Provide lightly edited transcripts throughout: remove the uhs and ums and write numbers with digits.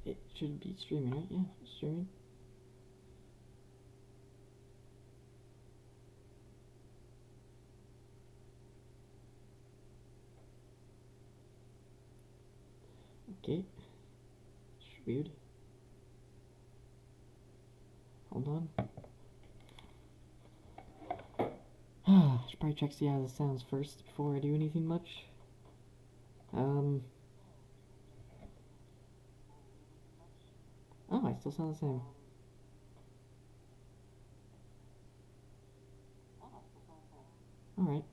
It should be streaming, right? Yeah, streaming. Okay. It's weird. Hold on. Should probably check see how this sounds first before I do anything much. Um. Oh, I still sound the same. Alright.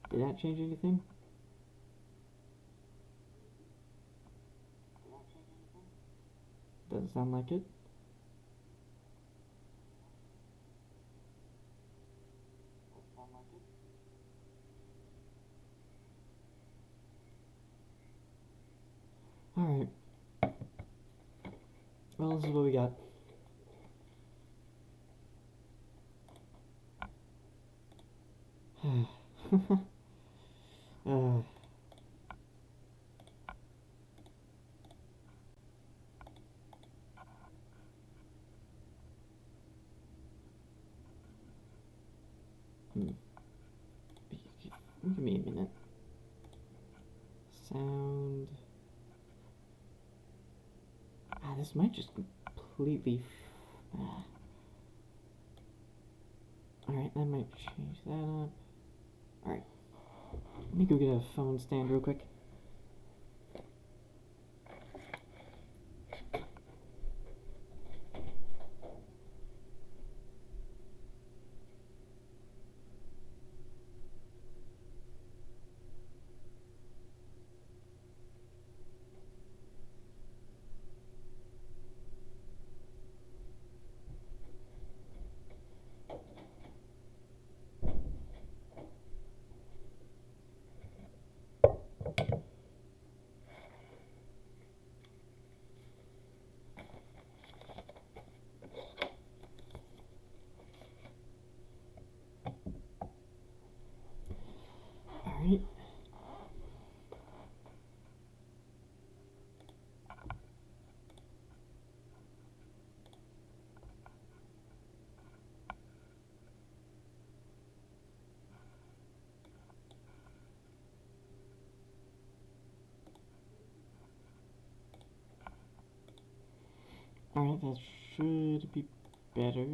Did that change anything? Doesn't sound like it. Alright. Well, this is what we got. uh, hmm. Give me a minute. Sound. This might just completely. Alright, that might change that up. Alright. Let me go get a phone stand real quick. Alright. Alright, that should be better.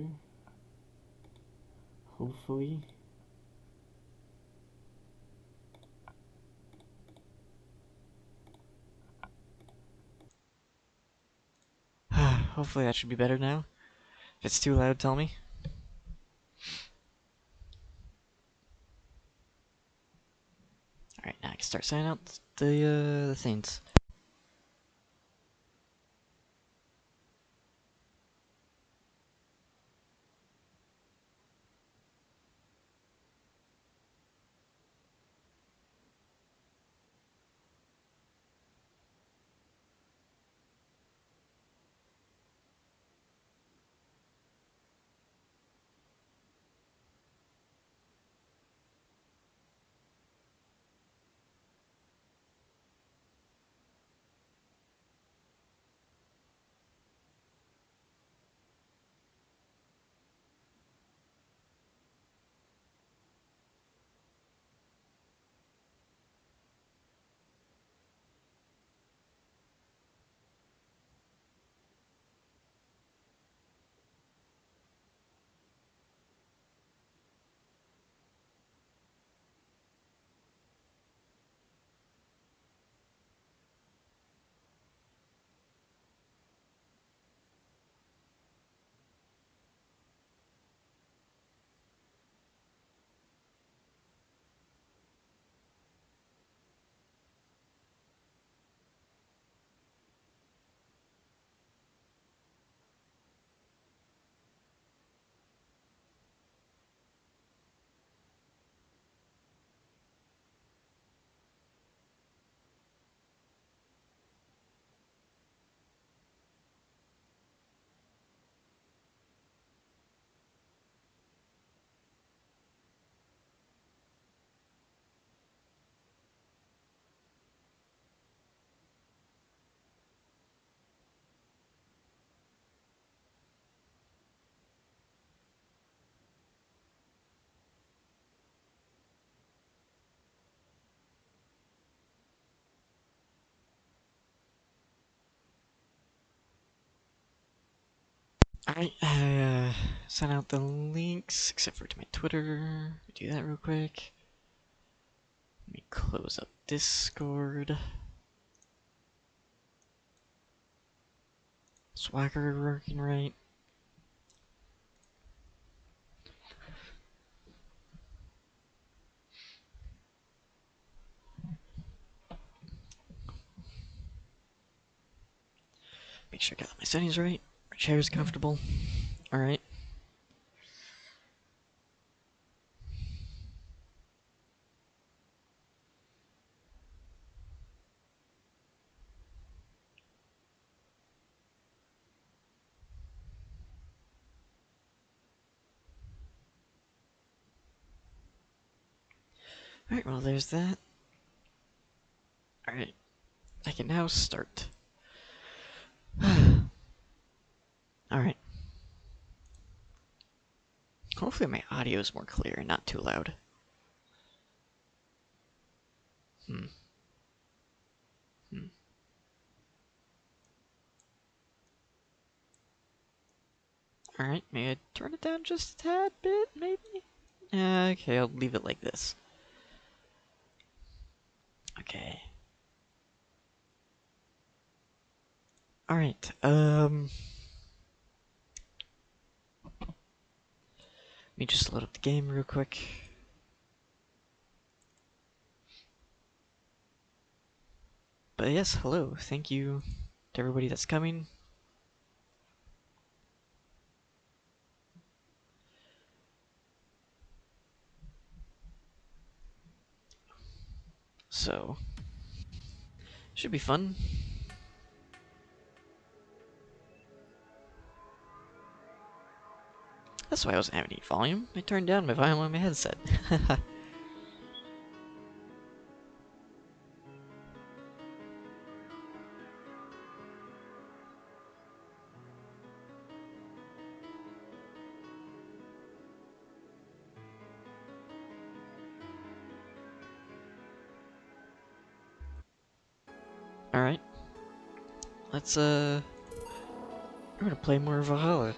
Hopefully. Hopefully that should be better now. If it's too loud, tell me. Alright, now I can start signing out the things. Alright, send out the links, except for to my Twitter. Do that real quick. Let me close up Discord. Swagger working right. Make sure I got my settings right. My chair's comfortable. Alright. Alright, well there's that. Alright. I can now start. Alright. Hopefully my audio is more clear and not too loud. Alright, may I turn it down just a tad bit, maybe? Okay, I'll leave it like this. Okay. Alright, let me just load up the game real quick. But yes, hello, thank you to everybody that's coming. So, should be fun. That's why I wasn't having any volume. I turned down my volume on my headset. Alright. Let's, we're gonna play more Valhalla.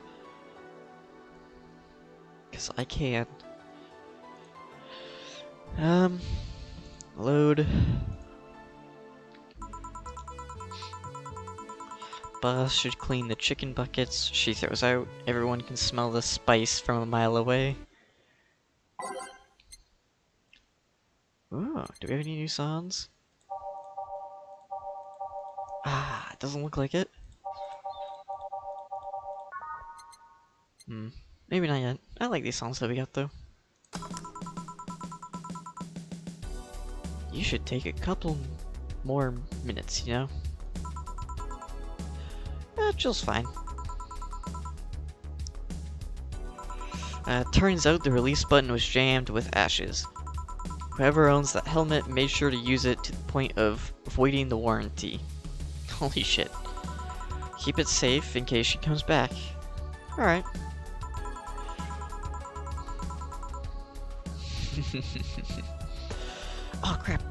Cause I can. Load. Boss should clean the chicken buckets she throws out. Everyone can smell the spice from a mile away. Ooh, do we have any new songs? Ah, it doesn't look like it. Maybe not yet. I like these songs that we got though. You should take a couple more minutes, you know? Jill's fine. Turns out the release button was jammed with ashes. Whoever owns that helmet made sure to use it to the point of voiding the warranty. Holy shit. Keep it safe in case she comes back. Alright. Oh crap.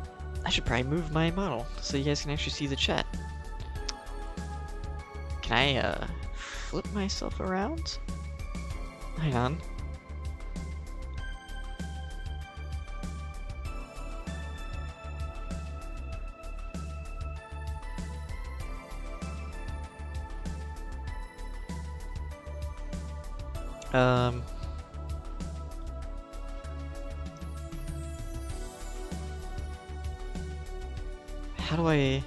I should probably move my model so you guys can actually see the chat. Can I, flip myself around? Hang on. How do I...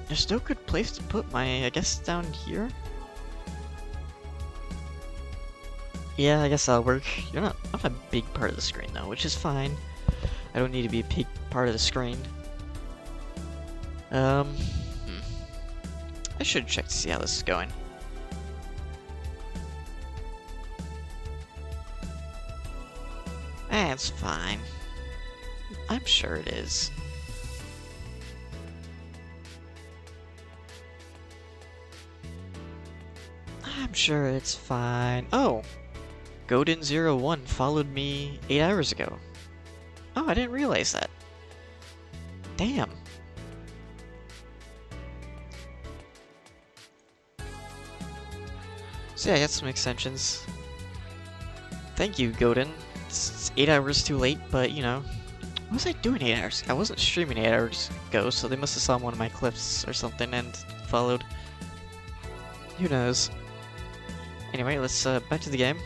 There's no good place to put my... I guess down here? Yeah, I guess that'll work. You're not a big part of the screen though, which is fine. I don't need to be a big part of the screen. I should check to see how this is going. It's fine. I'm sure it is. I'm sure it's fine. Oh! Godin01 followed me 8 hours ago. Oh, I didn't realize that. Damn. So yeah, I got some extensions. Thank you, Godin. It's 8 hours too late, but you know, what was I doing 8 hours? I wasn't streaming 8 hours ago, so they must have saw one of my clips or something and followed. Who knows? Anyway, let's back to the game.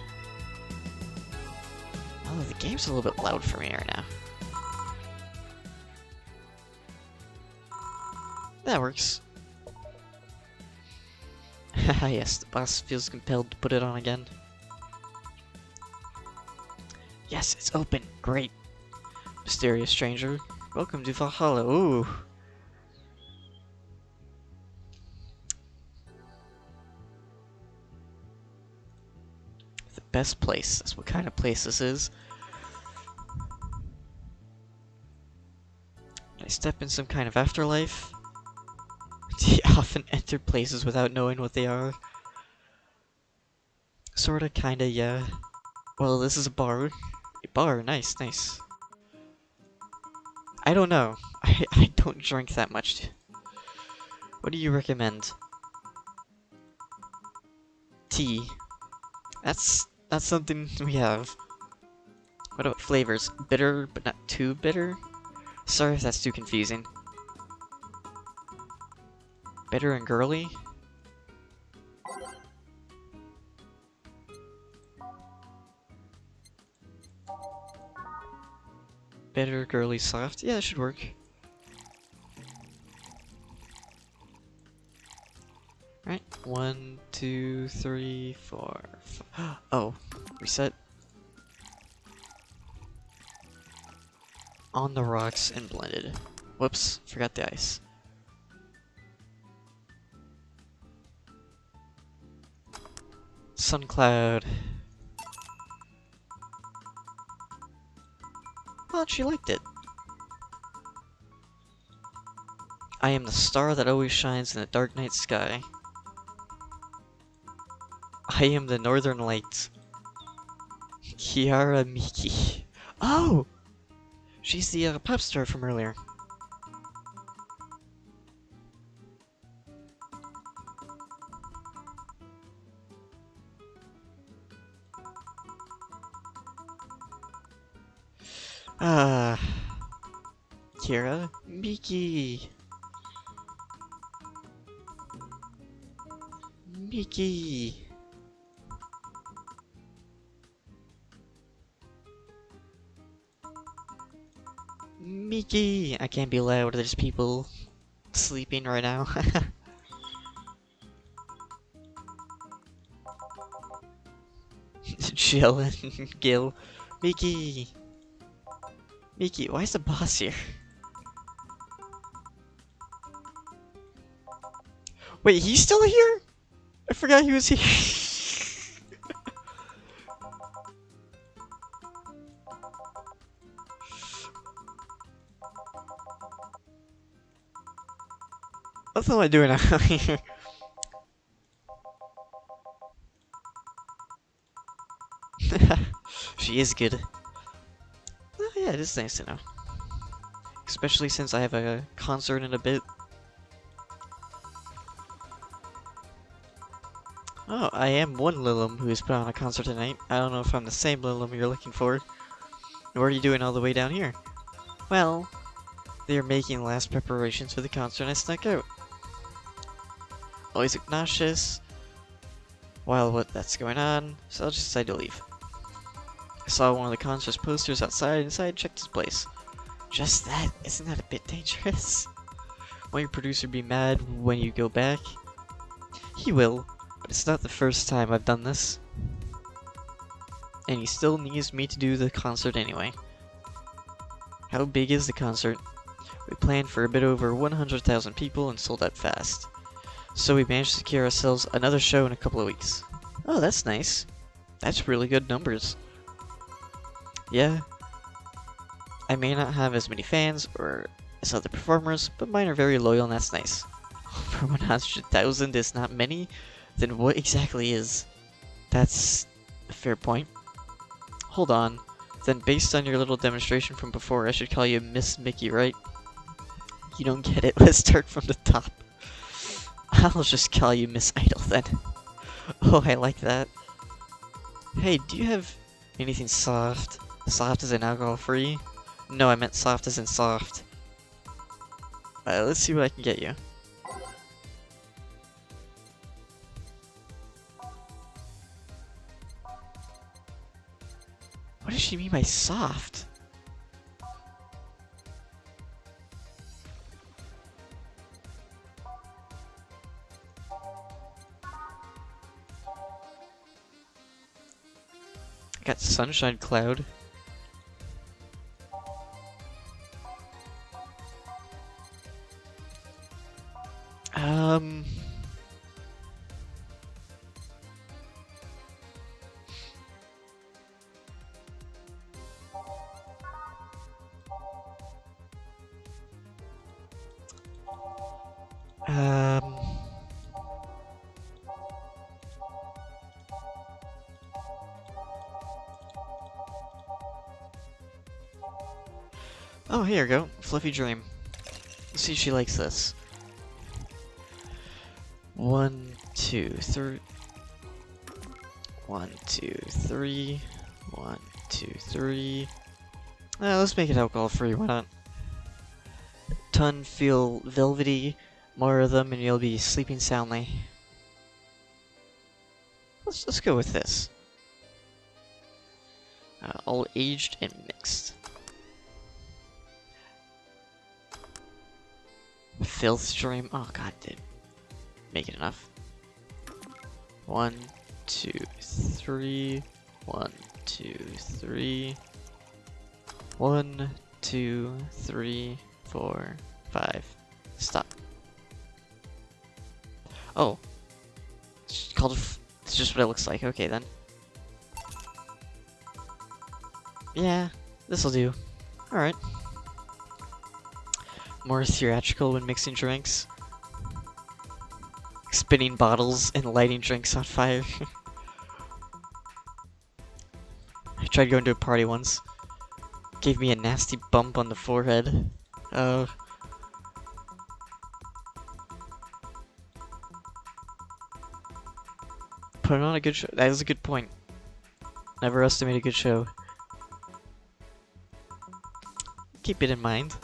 Oh, the game's a little bit loud for me right now. That works. Haha, yes, the boss feels compelled to put it on again. Yes, it's open. Great. Mysterious stranger. Welcome to Valhalla. Ooh. The best place. That's what kind of place this is. I step in some kind of afterlife. You often enter places without knowing what they are. Sorta, kinda, yeah. Well, this is a bar. A bar, nice, nice. I don't know. I don't drink that much. What do you recommend? Tea. That's something we have. What about flavors? Bitter, but not too bitter? Sorry if that's too confusing. Bitter and girly? Bitter, girly, soft? Yeah, that should work. Right, 1, 2, 3, 4, 5. Oh, reset. On the rocks and blended. Whoops, forgot the ice. Sun cloud. Well, she liked it. I am the star that always shines in the dark night sky. I am the northern light. Kiara Miki. Oh! She's the pop star from earlier. Kira Miki. Miki. Miki. I can't be loud. There's people sleeping right now. Jill and Gil. Miki. Miki, why is the boss here? Wait, he's still here? I forgot he was here. What am I doing out here? She is good. Oh yeah, it is nice to know. Especially since I have a concert in a bit. Oh, I am one Lilim who is put on a concert tonight. I don't know if I'm the same Lilim you're looking for. What are you doing all the way down here? Well, they are making last preparations for the concert and I snuck out. Always obnoxious. While that's going on, so I'll just decide to leave. I saw one of the concert's posters outside and decided to check this place. Just that? Isn't that a bit dangerous? Won't your producer be mad when you go back? He will, but it's not the first time I've done this. And he still needs me to do the concert anyway. How big is the concert? We planned for a bit over 100,000 people and sold out fast. So we managed to secure ourselves another show in a couple of weeks. Oh, that's nice. That's really good numbers. Yeah. I may not have as many fans or as other performers, but mine are very loyal and that's nice. For 100,000 is not many, then what exactly is? That's a fair point. Hold on. Then based on your little demonstration from before, I should call you Miss Mickey, right? You don't get it. Let's start from the top. I'll just call you Miss Idle then. Oh, I like that. Hey, do you have anything soft? Soft as in alcohol-free? No, I meant soft as in soft. Let's see what I can get you. What does she mean by soft? I got Sunshine Cloud. Um... Um... Oh, here you go. Fluffy Dream. Let's see if she likes this. 1, 2, 3. 1, 2, 3. 1, 2, 3. Let's make it alcohol-free, why not? Ton feel velvety, more of them and you'll be sleeping soundly. Let's go with this. All aged and mixed. Filth Stream. Oh god, dude. Make it enough. 1, 2, 3. 1, 2, 3. 1, 2, 3, 4, 5. Stop. Oh. It's called. It's just what it looks like. Okay then. Yeah, this'll do. Alright. More theatrical when mixing drinks. Spinning bottles and lighting drinks on fire. I tried going to a party once. Gave me a nasty bump on the forehead. Oh. Put on a good show. That is a good point. Never estimate a good show. Keep it in mind.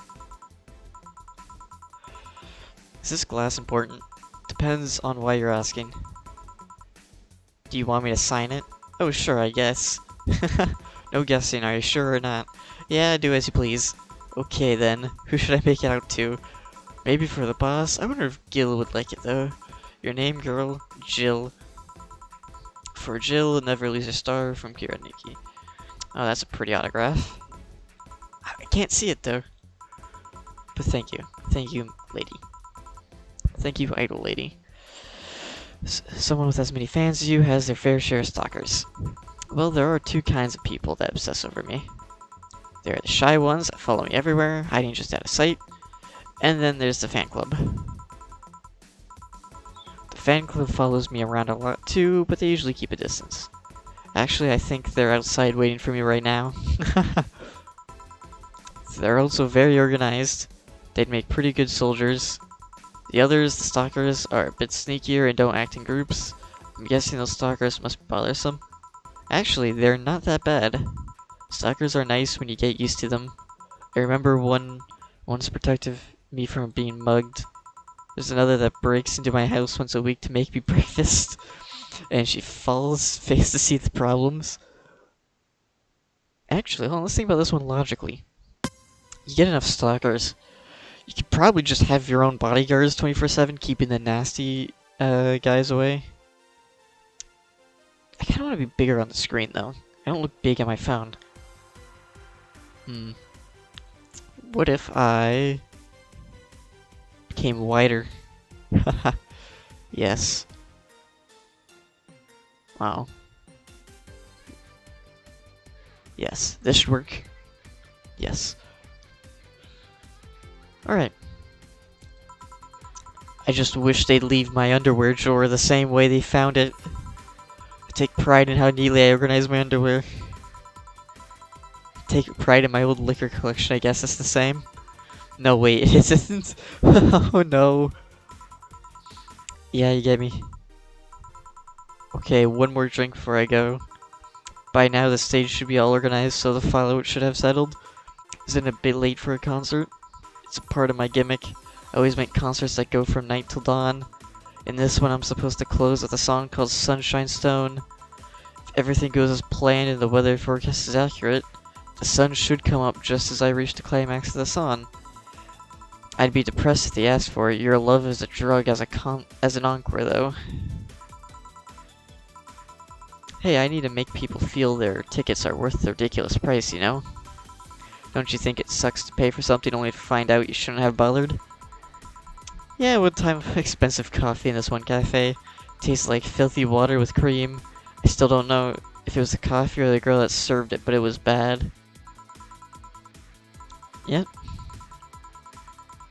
Is this glass important? Depends on why you're asking. Do you want me to sign it? Oh, sure, I guess. No guessing, are you sure or not? Yeah, do as you please. Okay then, who should I make it out to? Maybe for the boss? I wonder if Gil would like it though. Your name, girl? Jill. For Jill, never lose a star from Kira Nikki. Oh, that's a pretty autograph. I can't see it though. But thank you. Thank you, lady. Thank you, idol lady. Someone with as many fans as you has their fair share of stalkers. Well, there are two kinds of people that obsess over me. There are the shy ones that follow me everywhere, hiding just out of sight. And then there's the fan club. The fan club follows me around a lot too, but they usually keep a distance. Actually, I think they're outside waiting for me right now. They're also very organized. They'd make pretty good soldiers. The others, the stalkers, are a bit sneakier and don't act in groups. I'm guessing those stalkers must be bothersome. Actually, they're not that bad. Stalkers are nice when you get used to them. I remember one's protective me from being mugged. There's another that breaks into my house once a week to make me breakfast. And she falls face to see the problems. Actually, hold on, let's think about this one logically. You get enough stalkers. You could probably just have your own bodyguards 24/7, keeping the nasty guys away. I kind of want to be bigger on the screen, though. I don't look big on my phone. What if I became wider? Haha. Yes. Wow. Yes, this should work. Yes. Alright. I just wish they'd leave my underwear drawer the same way they found it. I take pride in how neatly I organize my underwear. I take pride in my old liquor collection, I guess it's the same. No, wait, it isn't. Oh no. Yeah, you get me. Okay, one more drink before I go. By now, the stage should be all organized, so the fallout should have settled. Isn't it a bit late for a concert? It's a part of my gimmick. I always make concerts that go from night till dawn. In this one, I'm supposed to close with a song called Sunshine Stone. If everything goes as planned and the weather forecast is accurate, the sun should come up just as I reach the climax of the song. I'd be depressed if they asked for it. Your love is a drug as an encore, though. Hey, I need to make people feel their tickets are worth the ridiculous price, you know? Don't you think it sucks to pay for something only to find out you shouldn't have bothered? Yeah, one time expensive coffee in this one cafe. Tastes like filthy water with cream. I still don't know if it was the coffee or the girl that served it, but it was bad. Yep.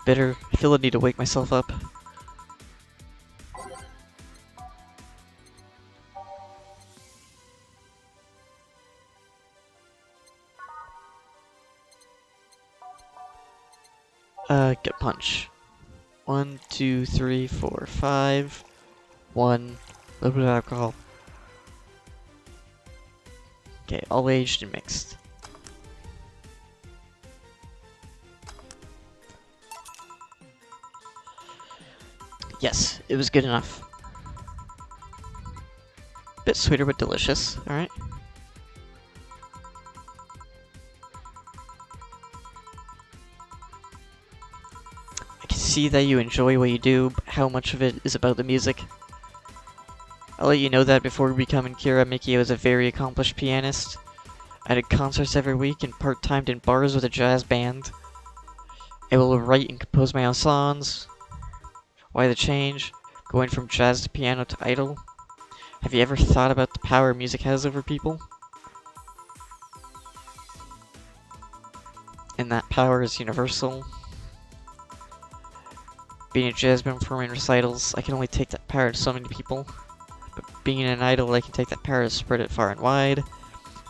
Bitter. I feel the need to wake myself up. Gut punch. 1, 2, 3, 4, 5. 1. A little bit of alcohol. Okay, all aged and mixed. Yes, it was good enough. Bit sweeter but delicious, alright. I can see that you enjoy what you do, but how much of it is about the music? I'll let you know that before becoming Kira, Miki was a very accomplished pianist. I did concerts every week and part-timed in bars with a jazz band. I will write and compose my own songs. Why the change? Going from jazz to piano to idol? Have you ever thought about the power music has over people? And that power is universal. Being a jazz band performing recitals, I can only take that power to so many people. But being an idol, I can take that power to spread it far and wide.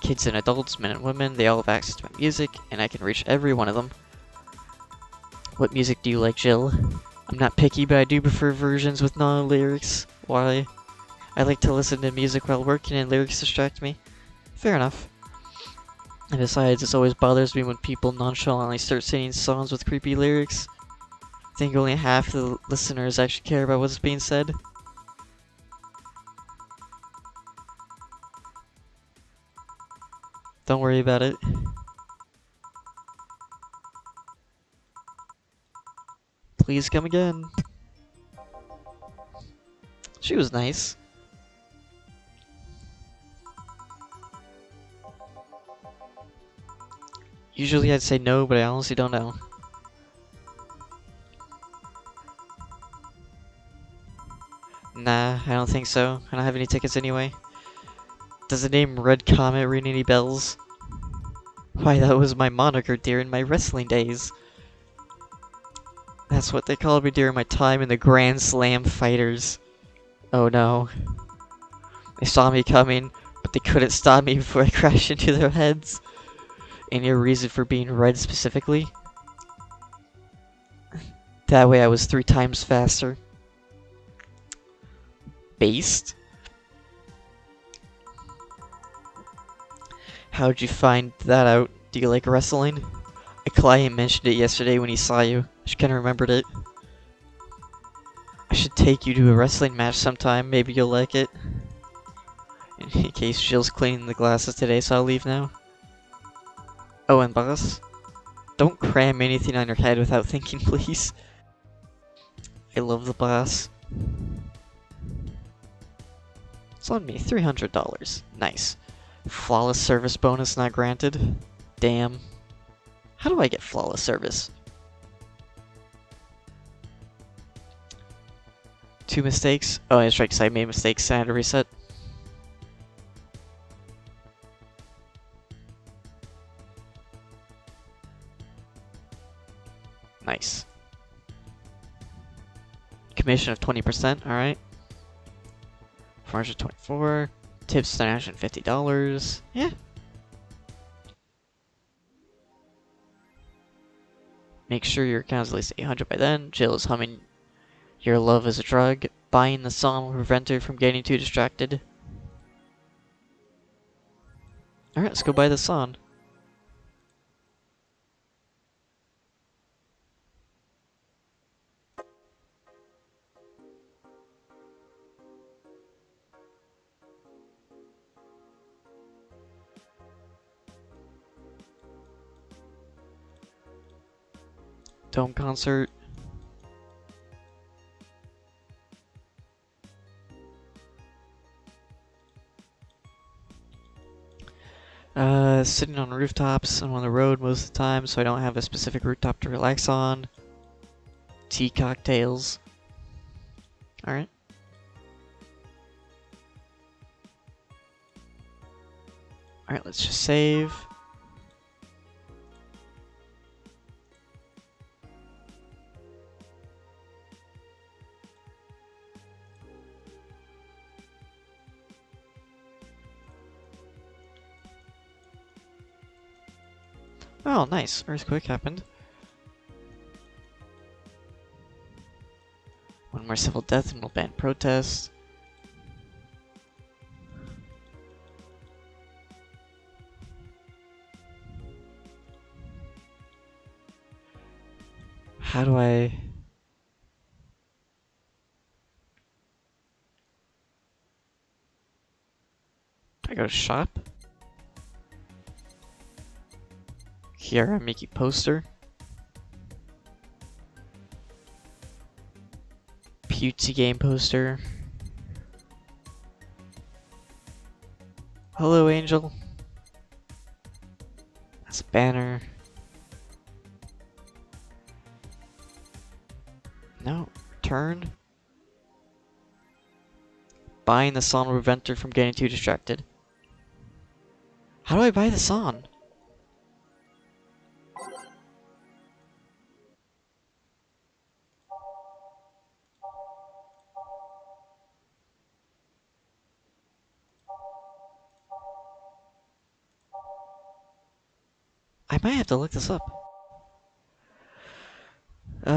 Kids and adults, men and women, they all have access to my music, and I can reach every one of them. What music do you like, Jill? I'm not picky, but I do prefer versions with non-lyrics. Why? I like to listen to music while working and lyrics distract me. Fair enough. And besides, it always bothers me when people nonchalantly start singing songs with creepy lyrics. I think only half the listeners actually care about what's being said. Don't worry about it. Please come again. She was nice. Usually I'd say no, but I honestly don't know. Nah, I don't think so. I don't have any tickets anyway. Does the name Red Comet ring any bells? Why, that was my moniker during my wrestling days. That's what they called me during my time in the Grand Slam Fighters. Oh no. They saw me coming, but they couldn't stop me before I crashed into their heads. Any reason for being red specifically? That way I was 3 times faster. Based? How'd you find that out? Do you like wrestling? A client mentioned it yesterday when he saw you. She kinda remembered it. I should take you to a wrestling match sometime. Maybe you'll like it. In case Jill's cleaning the glasses today, so I'll leave now. Oh, and boss? Don't cram anything on your head without thinking, please. I love the boss. It's on me, $300. Nice. Flawless service bonus not granted. Damn. How do I get flawless service? 2 mistakes? Oh, that's right, because I made mistakes, I had to reset. Nice. Commission of 20%, alright. 424. Tips $950. Yeah. Make sure your account is at least 800 by then. Jill is humming Your Love is a Drug. Buying the song will prevent her from getting too distracted. Alright, let's go buy the song. Dome concert. Sitting on rooftops. I'm on the road most of the time, so I don't have a specific rooftop to relax on. Tea cocktails. Alright. Alright, let's just save. Oh, nice. Earthquake happened. One more civil death and we'll ban protests. How do I go to shop? Here, I'm making poster. Pewtsy game poster. Hello, Angel. That's a banner. No, return. Buying the song will prevent her from getting too distracted. How do I buy the song? I might have to look this up. Do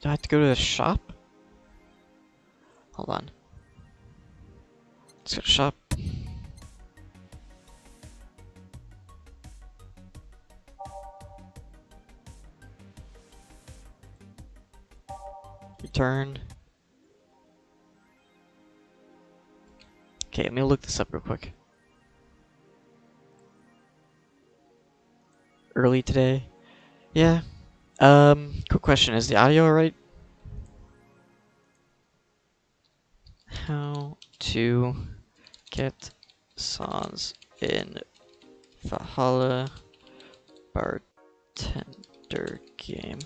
I have to go to the shop? Hold on. Let's go to shop. Return. Okay, let me look this up real quick. Early today? Yeah. Quick question, is the audio alright? How to get songs in Valhalla bartender game.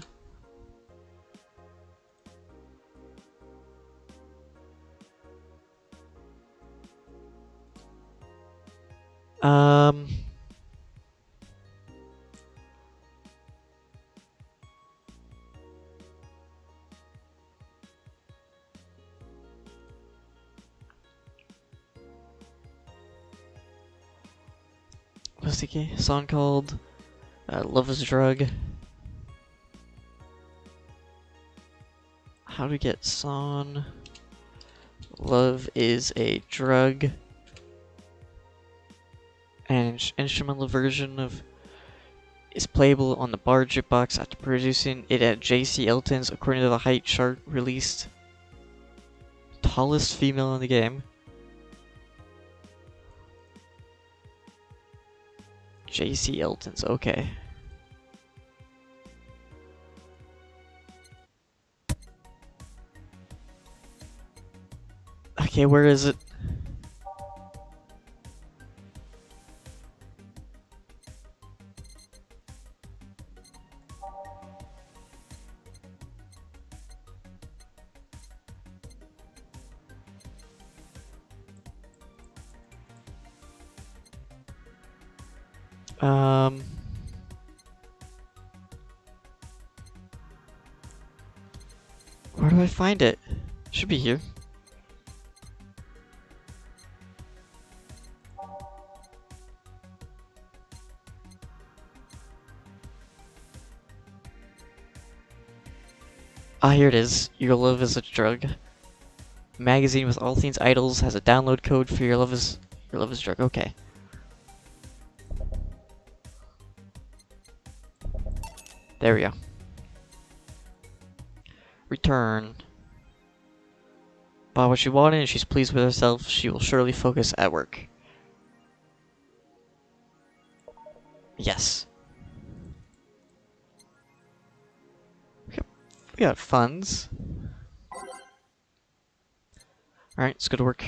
What's the song called? Love is a Drug. How to get song? Love is a Drug. An instrumental version of is playable on the bar jukebox after producing it at JC Elton's, according to the Height chart released. Tallest female in the game. JC Elton's, okay. Okay, where is it? find it. Should be here. Ah, here it is. Your love is a drug. Magazine with all things idols has a download code for your love is drug. Okay. There we go. Return. Bought what she wanted and she's pleased with herself. She will surely focus at work. Yes. We got funds. Alright, let's go to work.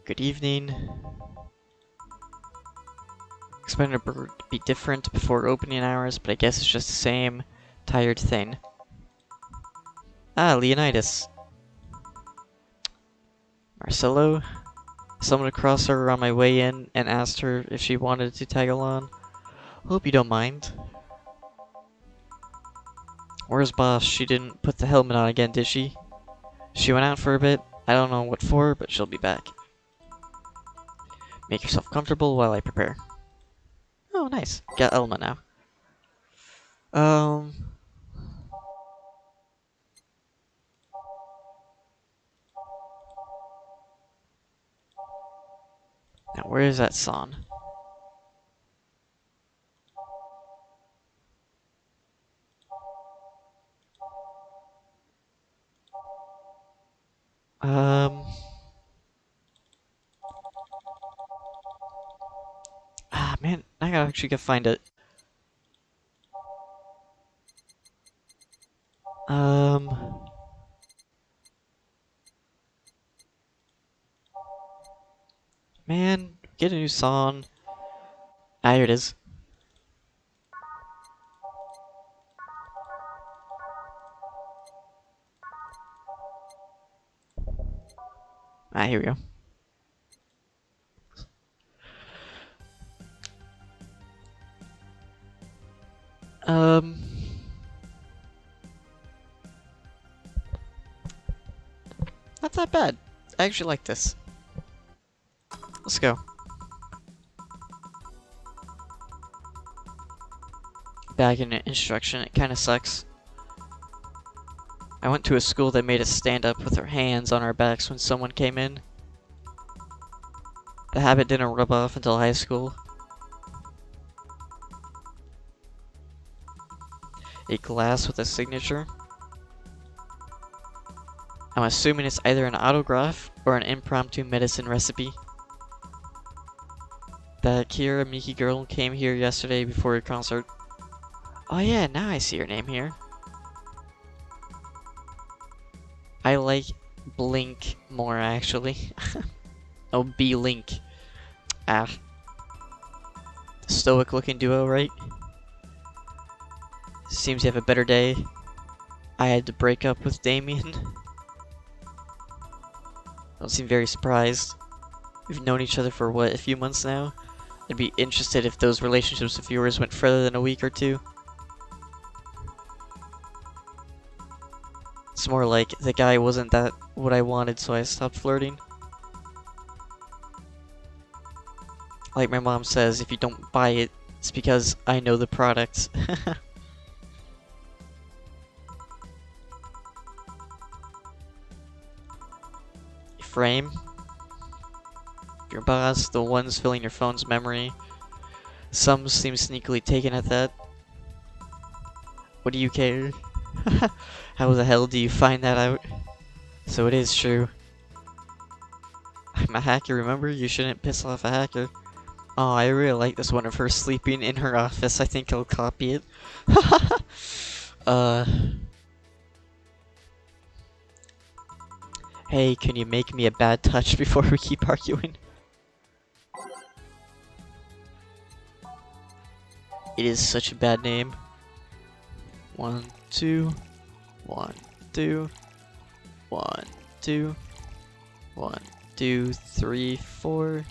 Good evening. Expected a burger to be different before opening hours, but I guess it's just the same tired thing. Ah, Leonidas. Marcelo. Stumbled across her on my way in and asked her if she wanted to tag along. Hope you don't mind. Where's Boss? She didn't put the helmet on again, did she? She went out for a bit. I don't know what for, but she'll be back. Make yourself comfortable while I prepare. Oh, nice. Got Elma now. Now where is that song? Ah, man, I gotta actually go find it. Man, get a new song. Ah, here it is. Ah, here we go. Not that bad. I actually like this. Let's go. Back in instruction, it kinda sucks. I went to a school that made us stand up with our hands on our backs when someone came in. The habit didn't rub off until high school. A glass with a signature. I'm assuming it's either an autograph or an impromptu medicine recipe. The Kira Miki girl came here yesterday before your concert. Oh yeah, now I see your name here. I like Blink more actually. Oh, B-Link. Ah. Stoic looking duo, right? Seems you have a better day. I had to break up with Damien. Don't seem very surprised. We've known each other for what, a few months now? I'd be interested if those relationships of yours went further than a week or two. It's more like the guy wasn't that what I wanted, so I stopped flirting. Like my mom says, if you don't buy it, it's because I know the product. Frame. Your boss, the ones filling your phone's memory. Some seem sneakily taken at that. What do you care? How the hell do you find that out? So it is true. I'm a hacker, remember? You shouldn't piss off a hacker. Oh, I really like this one of her sleeping in her office. I think I'll copy it. Hey, can you make me a bad touch before we keep arguing? It is such a bad name. 1, 2, 1, 2, 1, 2, 1, 2, 3, 4.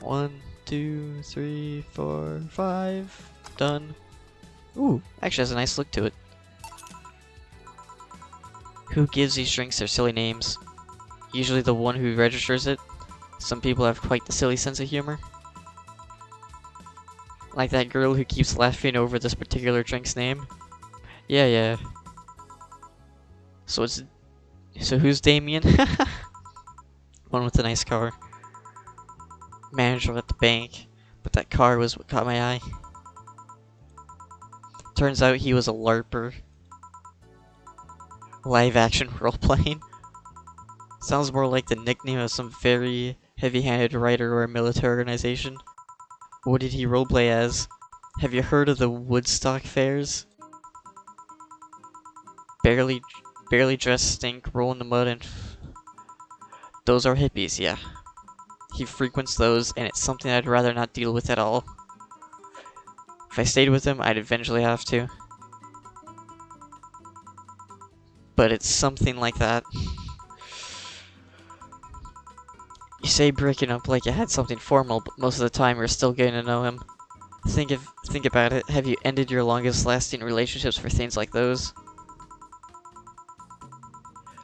1, 2, 3, 4, 5. Done. Ooh, actually has a nice look to it. Who gives these drinks their silly names? Usually the one who registers it. Some people have quite the silly sense of humor. Like that girl who keeps laughing over this particular drink's name. Yeah. So who's Damien? One with a nice car. Manager at the bank. But that car was what caught my eye. Turns out he was a LARPer. Live action role playing. Sounds more like the nickname of some very heavy-handed writer or a military organization. What did he roleplay as? Have you heard of the Woodstock fairs? Barely dressed, stink, roll in the mud, and those are hippies, yeah. He frequents those, and it's something I'd rather not deal with at all. If I stayed with him, I'd eventually have to. But it's something like that. You say breaking up like you had something formal, but most of the time you're still getting to know him. Think about it. Have you ended your longest lasting relationships for things like those?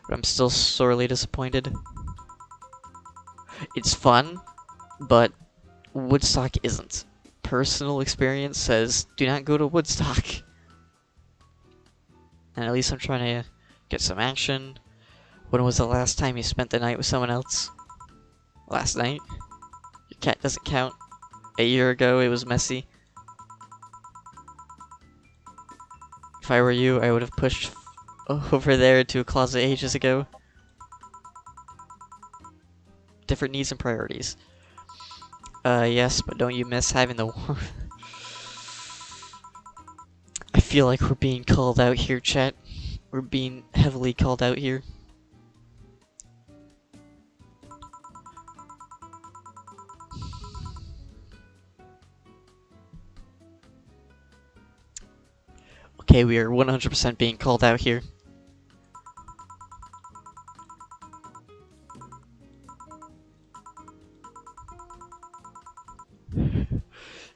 But I'm still sorely disappointed. It's fun, but Woodstock isn't. Personal experience says, do not go to Woodstock. And at least I'm trying to get some action. When was the last time you spent the night with someone else? Last night? Your cat doesn't count. A year ago, it was messy. If I were you, I would have pushed over there to a closet ages ago. Different needs and priorities. Yes, but don't you miss having the war? I feel like we're being called out here, chat. We're being heavily called out here. Okay, we are 100% being called out here.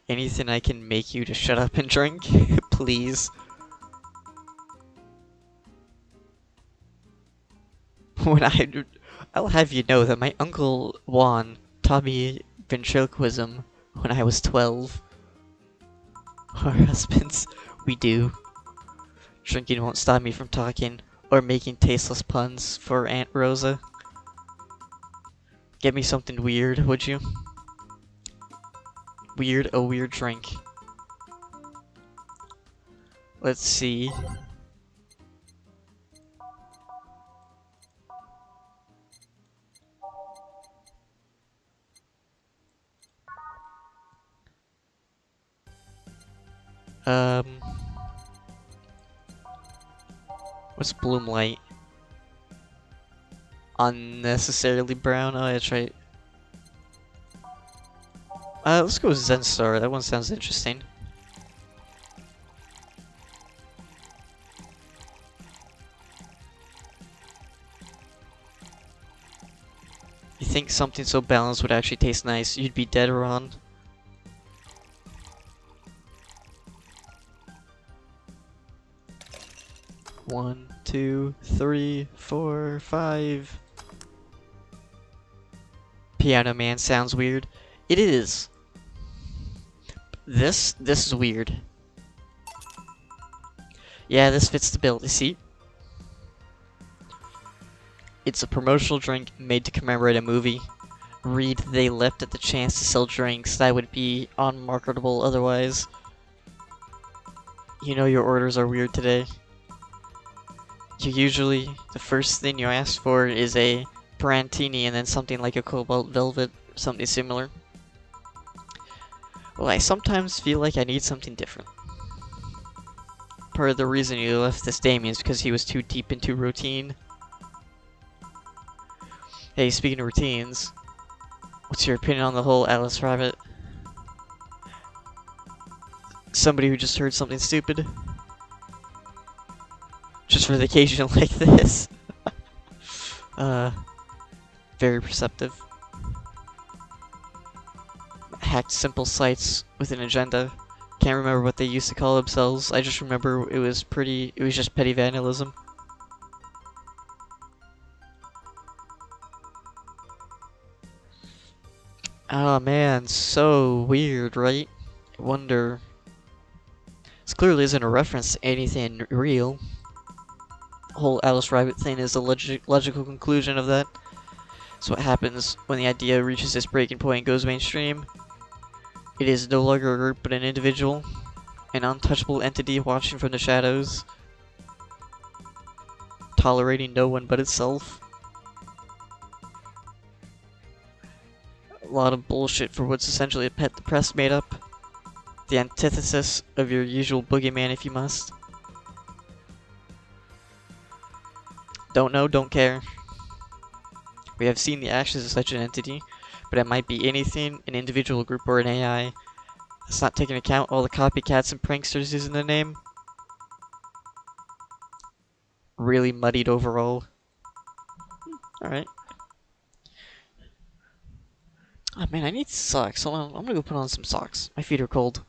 Anything I can make you to shut up and drink, please. I'll have you know that my uncle Juan taught me ventriloquism when I was 12. Our husbands, we do. Drinking won't stop me from talking or making tasteless puns for Aunt Rosa. Get me something weird, would you? A weird drink. Let's see. What's Bloom Light? Unnecessarily brown? Oh, that's right. Let's go with Zen Star. That one sounds interesting. You think something so balanced would actually taste nice? You'd be dead wrong. One, 2, 3, 4, 5. Piano Man sounds weird. It is. This is weird. Yeah, this fits the bill. You see? It's a promotional drink made to commemorate a movie. Read they leapt at the chance to sell drinks that would be unmarketable otherwise. You know your orders are weird today. Usually, the first thing you ask for is a Brantini and then something like a Cobalt Velvet, or something similar. Well, I sometimes feel like I need something different. Part of the reason you left this Damien is because he was too deep into routine. Hey, speaking of routines, what's your opinion on the whole Alice Rabbit? Somebody who just heard something stupid? Just for the occasion like this. Very perceptive. hacked simple sites with an agenda. Can't remember what they used to call themselves. I just remember it was just petty vandalism. Oh man, so weird, right? I wonder. This clearly isn't a reference to anything real. The whole Alice Rabbit thing is a logical conclusion of that. So what happens when the idea reaches its breaking point and goes mainstream? It is no longer a group but an individual, an untouchable entity watching from the shadows, tolerating no one but itself. A lot of bullshit for what's essentially a pet the press made up. The antithesis of your usual boogeyman if you must. Don't know, don't care. We have seen the actions of such an entity, but it might be anything, an individual group or an AI. Let's not take into account all the copycats and pranksters using the name. Really muddied overall. Alright. Oh man, I need socks. Hold on, I'm gonna go put on some socks. My feet are cold.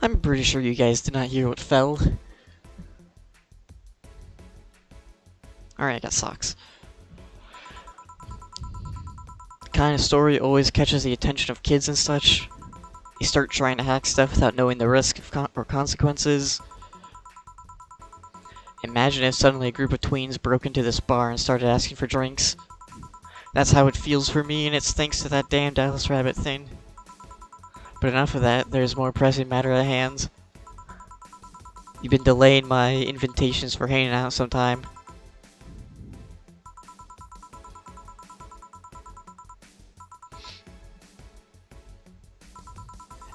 I'm pretty sure you guys did not hear what fell. Alright, I got socks. The kind of story always catches the attention of kids and such. They start trying to hack stuff without knowing the risk of or consequences. Imagine if suddenly a group of tweens broke into this bar and started asking for drinks. That's how it feels for me, and it's thanks to that damned Alice Rabbit thing. But enough of that, there's more pressing matter at hand. You've been delaying my invitations for hanging out sometime.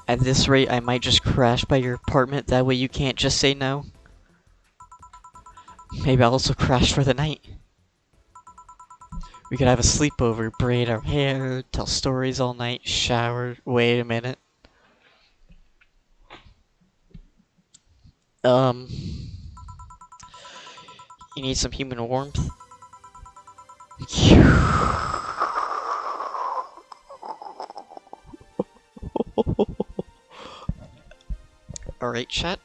At this rate, I might just crash by your apartment, that way you can't just say no. Maybe I'll also crash for the night. We could have a sleepover, braid our hair, tell stories all night, shower. Wait a minute. You need some human warmth? Alright, chat.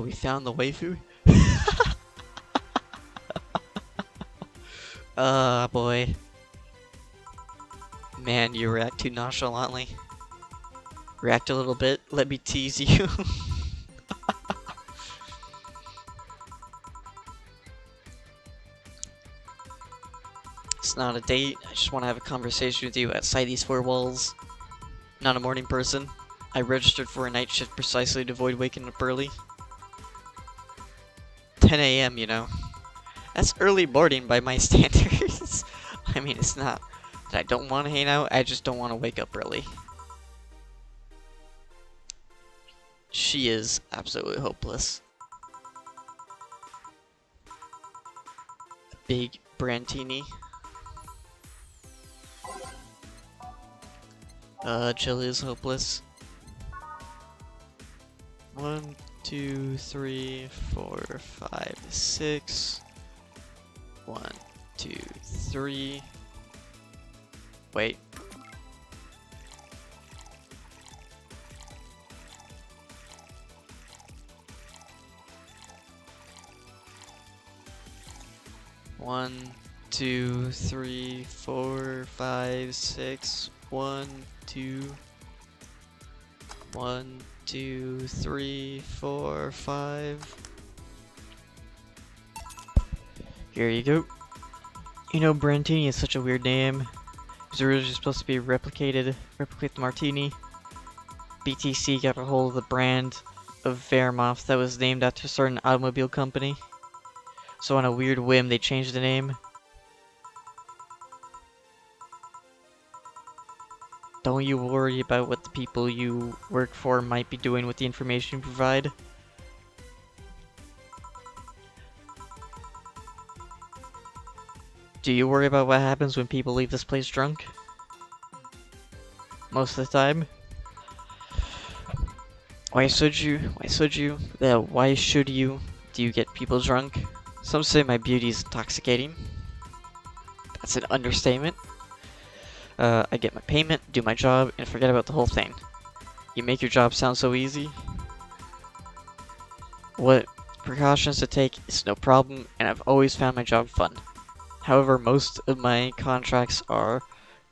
We found the waifu. Boy. Man, you react too nonchalantly. React a little bit, let me tease you. It's not a date, I just want to have a conversation with you outside these four walls. Not a morning person. I registered for a night shift precisely to avoid waking up early. 10 AM, you know. That's early morning by my standards. I mean, it's not that I don't want to hang out, I just don't want to wake up early. She is absolutely hopeless. A big Brantini. Jill is hopeless. 1, 2, 3, 4, 5, 6. 1, 2, 3. Wait. One, 2, 3, 4, 5, 6. 1, 2. 1, 2, 3, 4, 5. Here you go. You know, Brantini is such a weird name. It was originally supposed to be replicate the Martini. BTC got a hold of the brand of Wehrmacht that was named after a certain automobile company. So on a weird whim, they changed the name. Don't you worry about what the people you work for might be doing with the information you provide. Do you worry about what happens when people leave this place drunk? Most of the time. Why should you? Why should you? Do you get people drunk? Some say my beauty is intoxicating. That's an understatement. I get my payment, do my job, and forget about the whole thing. You make your job sound so easy. What precautions to take is no problem, and I've always found my job fun. However, most of my contracts are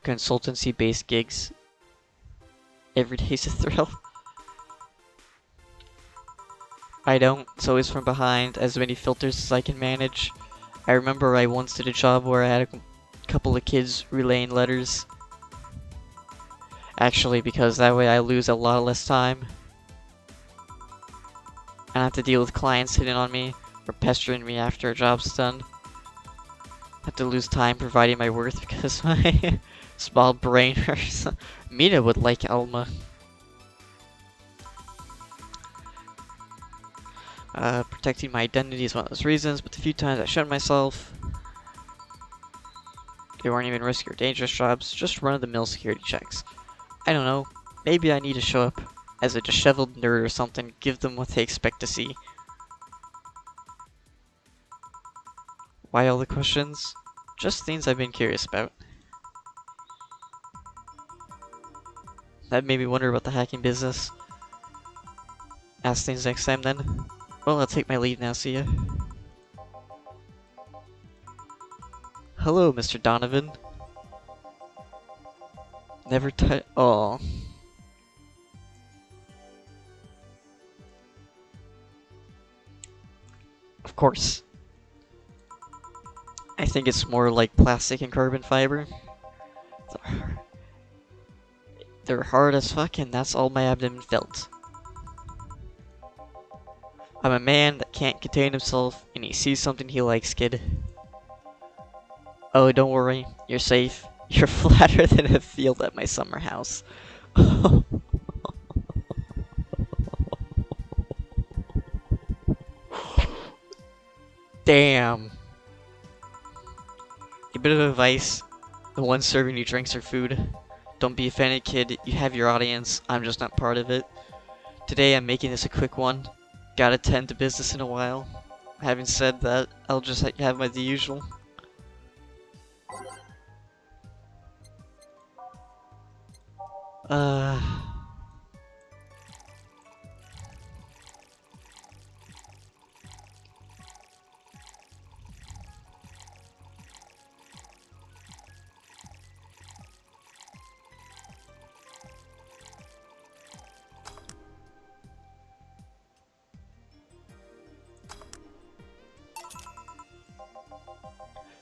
consultancy-based gigs. Every day's a thrill. I don't, it's always from behind, as many filters as I can manage. I remember I once did a job where I had a couple of kids relaying letters. Actually, because that way I lose a lot less time. I don't have to deal with clients hitting on me or pestering me after a job's done. I have to lose time providing my worth because my small brain hurts. Mina would like Alma. Protecting my identity is one of those reasons, but the few times I showed myself, they weren't even risky or dangerous jobs, just run-of-the-mill security checks. I don't know, maybe I need to show up as a disheveled nerd or something, give them what they expect to see. Why all the questions? Just things I've been curious about. That made me wonder about the hacking business. Ask things next time then. Well, I'll take my leave now, see ya. Hello, Mr. Donovan. Never oh. Of course. I think it's more like plastic and carbon fiber. They're hard as fuck, and that's all my abdomen felt. I'm a man that can't contain himself, and he sees something he likes, kid. Oh, don't worry, you're safe. You're flatter than a field at my summer house. Damn. A bit of advice, the one serving you drinks or food. Don't be offended, kid, you have your audience, I'm just not part of it. Today I'm making this a quick one. Gotta tend to business in a while. Having said that, I'll just have my the usual.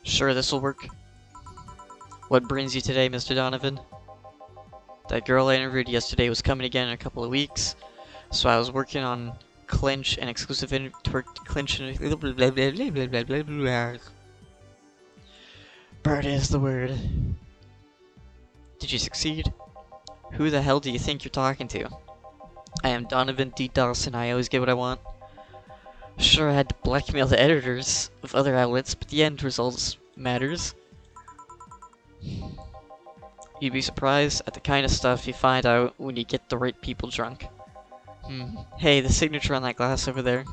Sure, this'll work. What brings you today, Mr. Donovan? That girl I interviewed yesterday was coming again in a couple of weeks, so I was working on clinch and exclusive clinch and Bird is the word. Did you succeed? Who the hell do you think you're talking to? I am Donovan D. Dawson, I always get what I want. Sure, I had to blackmail the editors of other outlets, but the end results matters. You'd be surprised at the kind of stuff you find out when you get the right people drunk. Hey, the signature on that glass over there.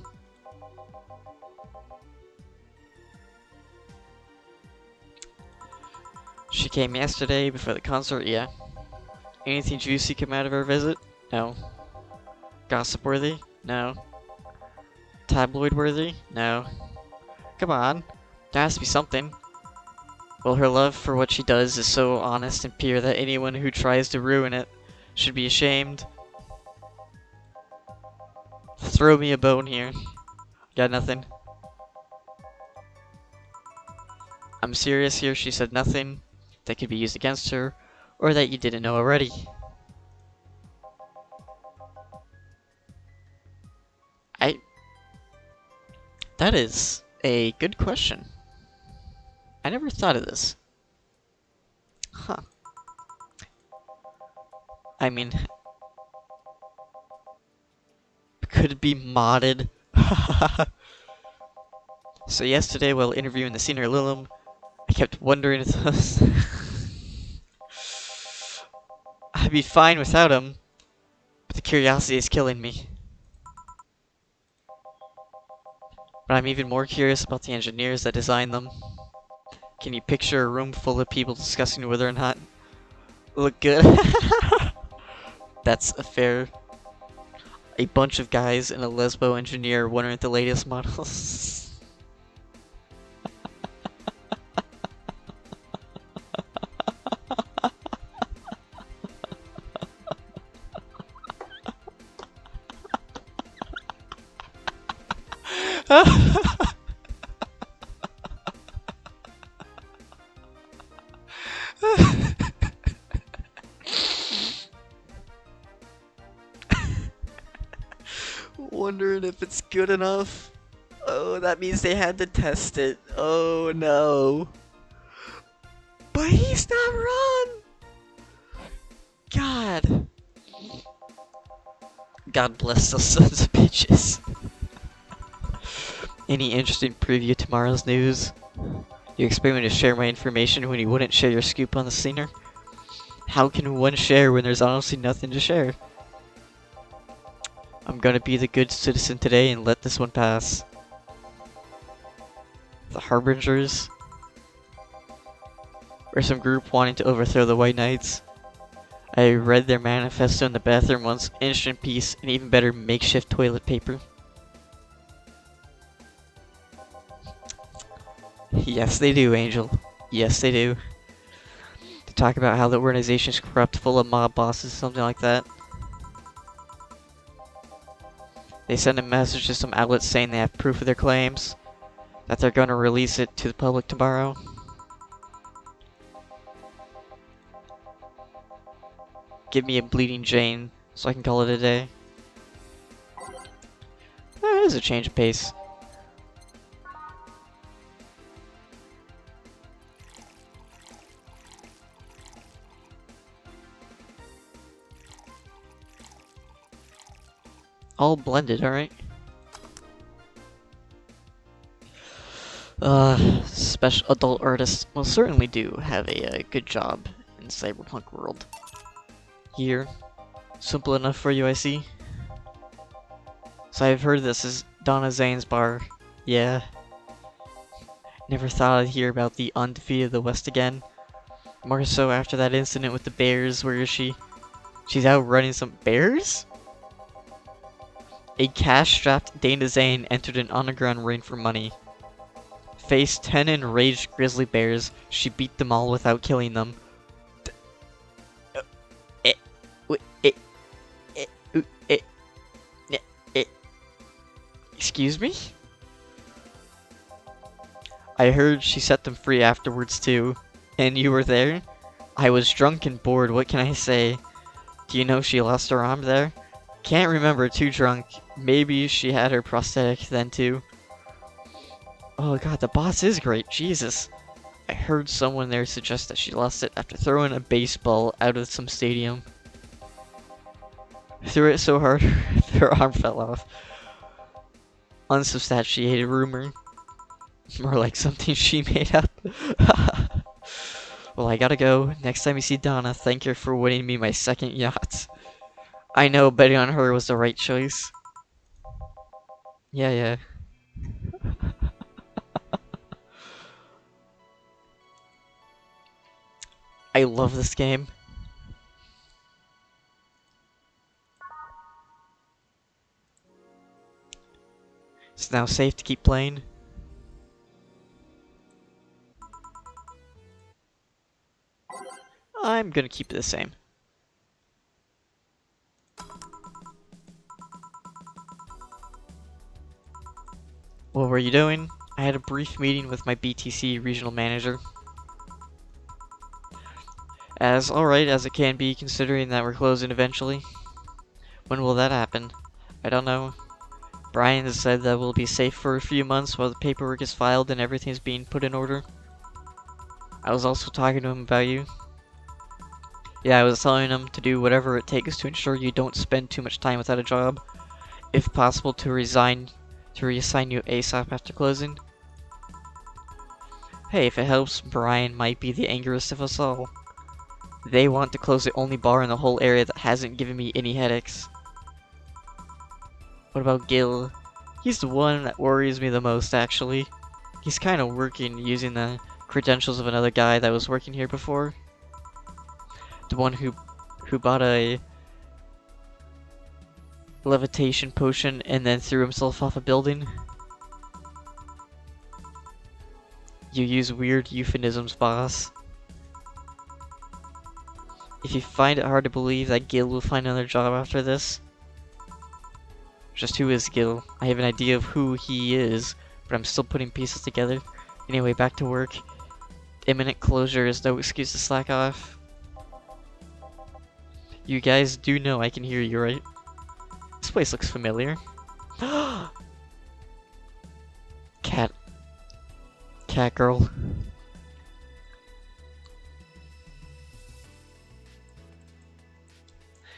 She came yesterday before the concert, yeah. Anything juicy come out of her visit? No. Gossip worthy? No. Tabloid worthy? No. Come on, there has to be something. Well, her love for what she does is so honest and pure that anyone who tries to ruin it should be ashamed. Throw me a bone here. Got nothing. I'm serious here, she said nothing. that could be used against her, or that you didn't know already? That is a good question. I never thought of this. Huh. I mean, could it be modded? So yesterday, while interviewing the senior Lilum, I kept wondering if those I'd be fine without him, but the curiosity is killing me. But I'm even more curious about the engineers that designed them. Can you picture a room full of people discussing whether or not look good? That's a fair. A bunch of guys and a lesbo engineer wondering if the latest models. Wondering if it's good enough. Oh, that means they had to test it. Oh no. But he's not wrong! God. God bless those sons of bitches. Any interesting preview tomorrow's news? You expect me to share my information when you wouldn't share your scoop on the scener? How can one share when there's honestly nothing to share? I'm gonna be the good citizen today and let this one pass. The Harbingers? Or some group wanting to overthrow the White Knights. I read their manifesto in the bathroom once, instant peace, and even better makeshift toilet paper. Yes they do, Angel. Yes they do. To talk about how the organization's corrupt, full of mob bosses, something like that. They send a message to some outlets saying they have proof of their claims, that they're gonna release it to the public tomorrow. Give me a Bleeding Jane, so I can call it a day. That is a change of pace. All blended, alright. Special adult artists will certainly do have a good job in cyberpunk world. Here. Simple enough for you, I see. So I've heard this is Donna Zane's bar. Yeah. Never thought I'd hear about the undefeated the West again. More so after that incident with the bears. Where is she? She's out running some bears? A cash-strapped Dana Zane entered an underground ring for money. Faced 10 enraged grizzly bears, she beat them all without killing them. Excuse me? I heard she set them free afterwards too. And you were there? I was drunk and bored, what can I say? Do you know she lost her arm there? Can't remember, too drunk. Maybe she had her prosthetic then too. Oh god, the boss is great, Jesus. I heard someone there suggest that she lost it after throwing a baseball out of some stadium. Threw it so hard, her arm fell off. Unsubstantiated rumor. More like something she made up. Well, I gotta go. Next time you see Donna, thank her for winning me my second yacht. I know betting on her was the right choice. Yeah. I love this game. It's now safe to keep playing. I'm gonna keep it the same. What were you doing? I had a brief meeting with my BTC regional manager. As alright as it can be, considering that we're closing eventually. When will that happen? I don't know. Brian has said that we'll be safe for a few months while the paperwork is filed and everything's being put in order. I was also talking to him about you. Yeah, I was telling him to do whatever it takes to ensure you don't spend too much time without a job. If possible, to reassign you ASAP after closing. Hey, if it helps, Brian might be the angriest of us all. They want to close the only bar in the whole area that hasn't given me any headaches. What about Gil? He's the one that worries me the most, actually. He's kind of working using the credentials of another guy that was working here before. The one who bought a levitation potion and then threw himself off a building. You use weird euphemisms, boss. If you find it hard to believe that Gil will find another job after this, just who is Gil? I have an idea of who he is, but I'm still putting pieces together. Anyway, back to work. Imminent closure is no excuse to slack off. You guys do know I can hear you, right? This place looks familiar. Cat girl.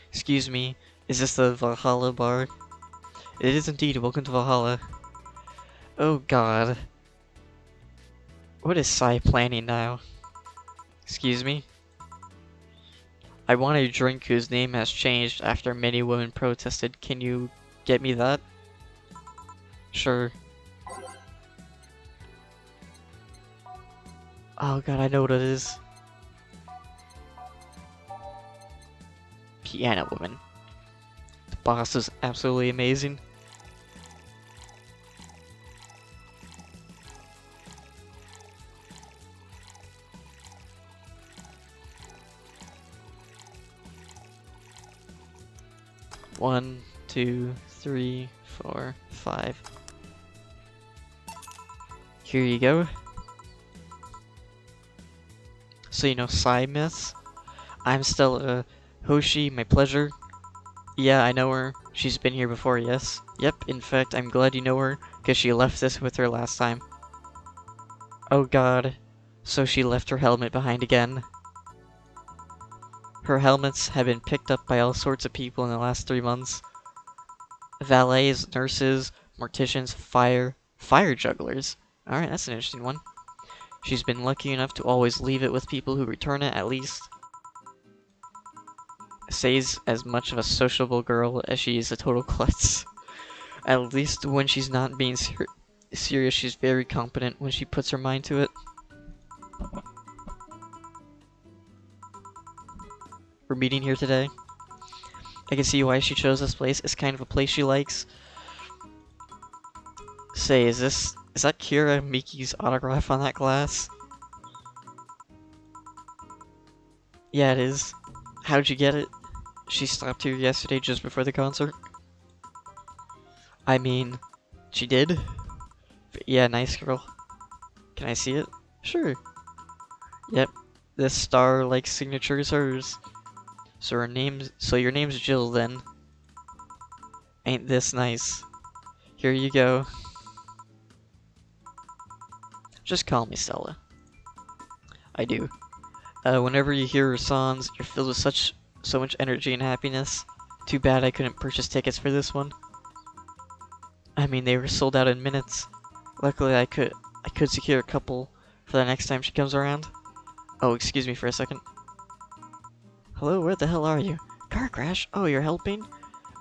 Excuse me, is this the Valhalla bar? It is indeed. Welcome to Valhalla. Oh god. What is Sai planning now? Excuse me? I want a drink whose name has changed after many women protested. Can you get me that? Sure. Oh god, I know what it is. Piano woman. The boss is absolutely amazing. One, 2, 3, 4, 5. Here you go. So you know Sai, miss? I'm Stella. Hoshi, my pleasure. Yeah, I know her. She's been here before, yes? Yep, in fact, I'm glad you know her, because she left this with her last time. Oh god. So she left her helmet behind again. Her helmets have been picked up by all sorts of people in the last 3 months. Valets, nurses, morticians, fire jugglers. Alright, that's an interesting one. She's been lucky enough to always leave it with people who return it, at least. Say's as much of a sociable girl as she is a total klutz. At least when she's not being serious, she's very competent when she puts her mind to it. We're meeting here today. I can see why she chose this place. It's kind of a place she likes. Say, is that Kira Miki's autograph on that glass? Yeah, it is. How'd you get it? She stopped here yesterday just before the concert. I mean, she did? But yeah, nice girl. Can I see it? Sure. Yep, this star-like signature is hers. So your name's Jill then. Ain't this nice? Here you go. Just call me Stella. I do. Whenever you hear her songs, you're filled with so much energy and happiness. Too bad I couldn't purchase tickets for this one. I mean, they were sold out in minutes. Luckily, I could secure a couple for the next time she comes around. Oh, excuse me for a second. Hello, where the hell are you? Car crash? Oh, you're helping?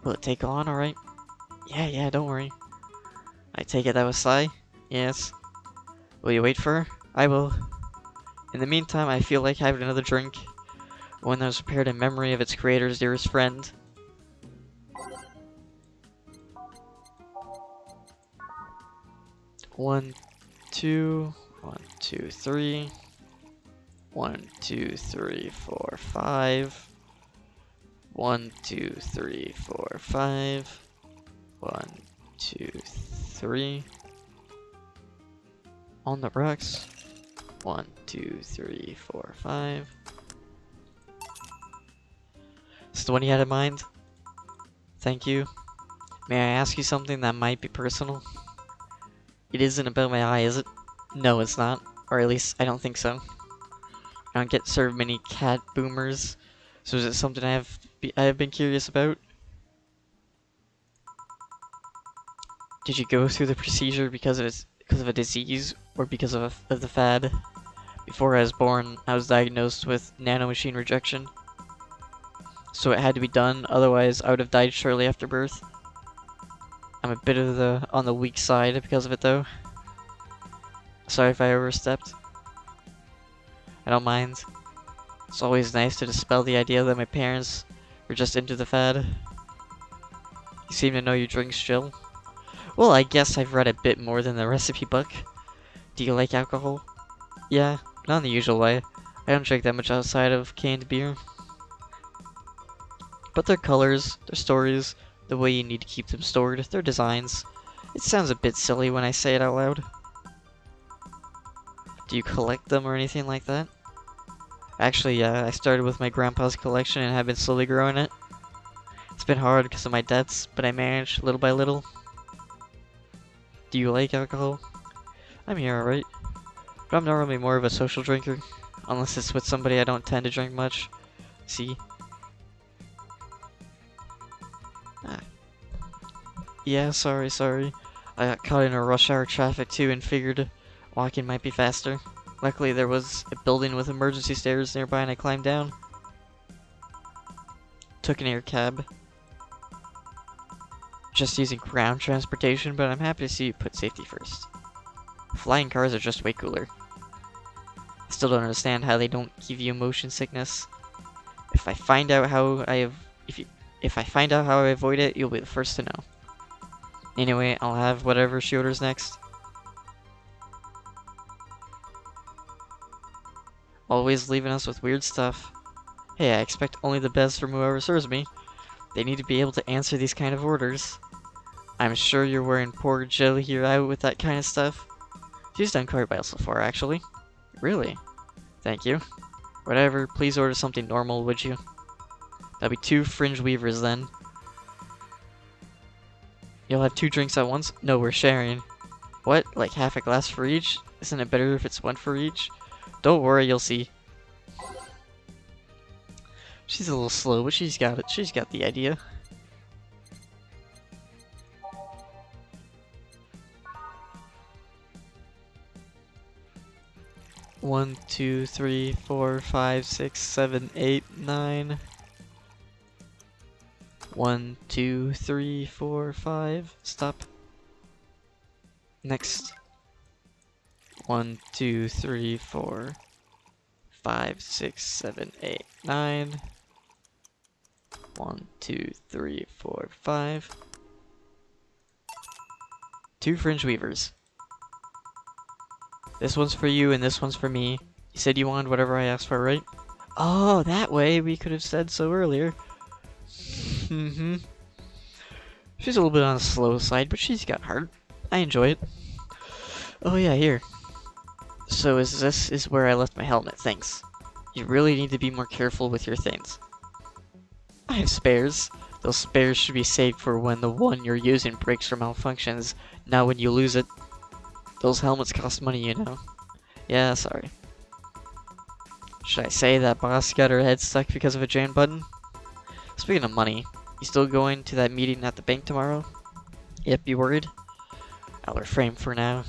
Will it take on, alright? Yeah, don't worry. I take it that was Sai? Yes. Will you wait for her? I will. In the meantime, I feel like having another drink. One that was prepared in memory of its creator's dearest friend. One, two, 3. 1, 2, 3, 4, 5. 1, 2, 3, 4, 5. 1, 2, 3. On the rocks. 1, 2, 3, 4, 5. This the one you had in mind? Thank you. May I ask you something that might be personal? It isn't about my eye, is it? No, it's not. Or at least, I don't think so. I don't get served many cat boomers. So is it something I have been curious about? Did you go through the procedure because of a disease or because of the fad? Before I was born, I was diagnosed with nanomachine rejection. So it had to be done, otherwise I would have died shortly after birth. I'm a bit on the weak side because of it though. Sorry if I overstepped. I don't mind. It's always nice to dispel the idea that my parents were just into the fad. You seem to know your drinks, Jill. Well, I guess I've read a bit more than the recipe book. Do you like alcohol? Yeah, not in the usual way. I don't drink that much outside of canned beer. But their colors, their stories, the way you need to keep them stored, their designs. It sounds a bit silly when I say it out loud. Do you collect them or anything like that? Actually, yeah, I started with my grandpa's collection and have been slowly growing it. It's been hard because of my debts, but I managed little by little. Do you like alcohol? I'm here alright. But I'm normally more of a social drinker. Unless it's with somebody I don't tend to drink much. See? Ah. Yeah, sorry. I got caught in a rush hour traffic too and figured walking might be faster. Luckily there was a building with emergency stairs nearby and I climbed down. Took an air cab. Just using ground transportation, but I'm happy to see you put safety first. Flying cars are just way cooler. I still don't understand how they don't give you motion sickness. If I find out how I avoid it, you'll be the first to know. Anyway, I'll have whatever she orders next. Always leaving us with weird stuff. Hey, I expect only the best from whoever serves me. They need to be able to answer these kind of orders. I'm sure you're wearing poor Jill here out with that kind of stuff. She's done quite well so far, actually. Really? Thank you. Whatever, please order something normal, would you? That'll be 2 fringe weavers then. You'll have 2 drinks at once? No, we're sharing. What? Like half a glass for each? Isn't it better if it's 1 for each? Don't worry, you'll see. She's a little slow, but she's got it. She's got the idea. One, 2, 3, 4, 5, 6, 7, 8, 9. 1, 2, 3, 4, 5. Stop. Next. 1, 2, 3, 4, 5, 6, 7, 8, 9. 1, 2, 3, 4, 5. 2 fringe weavers. This one's for you and this one's for me. You said you wanted whatever I asked for, right? Oh, that way we could have said so earlier. Mm-hmm. She's a little bit on the slow side, but she's got heart. I enjoy it. Oh yeah, here. So this is where I left my helmet, thanks. You really need to be more careful with your things. I have spares. Those spares should be saved for when the one you're using breaks or malfunctions, not when you lose it. Those helmets cost money, you know. Yeah, sorry. Should I say that boss got her head stuck because of a jam button? Speaking of money, you still going to that meeting at the bank tomorrow? Yep, you worried? I'll refrain for now.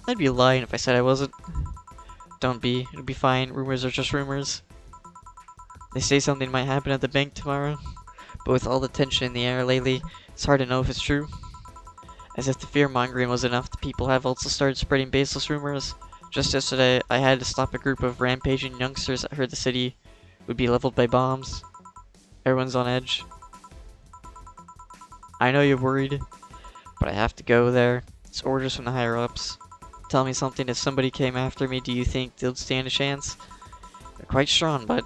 I'd be lying if I said I wasn't. Don't be, it'll be fine, rumors are just rumors. They say something might happen at the bank tomorrow, but with all the tension in the air lately, it's hard to know if it's true. As if the fear-mongering was enough, the people have also started spreading baseless rumors. Just yesterday, I had to stop a group of rampaging youngsters that heard the city would be leveled by bombs. Everyone's on edge. I know you're worried, but I have to go there. It's orders from the higher-ups. Tell me something, if somebody came after me, do you think they'll stand a chance? They're quite strong, but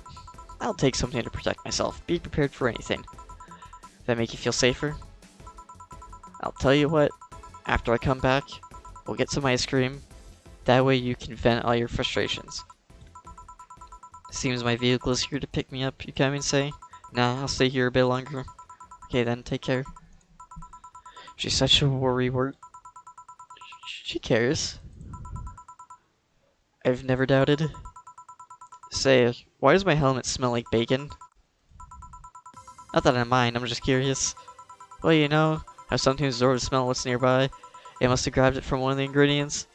I'll take something to protect myself. Be prepared for anything. Does that make you feel safer? I'll tell you what, after I come back, we'll get some ice cream. That way you can vent all your frustrations. Seems my vehicle is here to pick me up, you come and say. Nah, I'll stay here a bit longer. Okay then, take care. She's such a worrywart. She cares. I've never doubted. Say, why does my helmet smell like bacon? Not that I mind, I'm just curious. Well, you know, how sometimes Zora smell what's nearby. It must have grabbed it from one of the ingredients.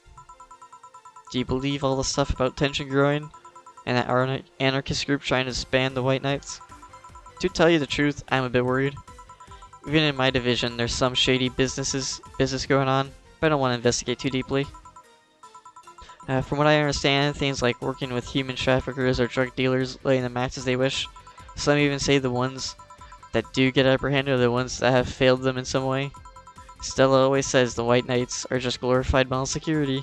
Do you believe all the stuff about tension growing? And that anarchist group trying to disband the White Knights? To tell you the truth, I'm a bit worried. Even in my division, there's some shady business going on, but I don't want to investigate too deeply. From what I understand, things like working with human traffickers or drug dealers letting them act as they wish. Some even say the ones that do get apprehended are the ones that have failed them in some way. Stella always says the White Knights are just glorified mall security.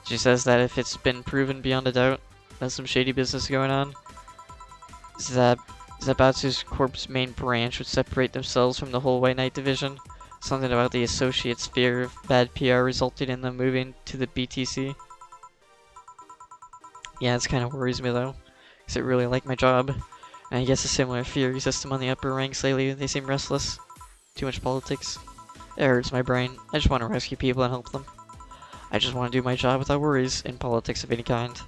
She says that if it's been proven beyond a doubt that some shady business going on, Zabatsu's Corp's main branch would separate themselves from the whole White Knight division. Something about the Associates' fear of bad PR resulting in them moving to the BTC. Yeah, this kind of worries me though, because I really like my job. And I guess a similar fear exists among the upper ranks lately. They seem restless. Too much politics. It hurts my brain. I just want to rescue people and help them. I just want to do my job without worries in politics of any kind.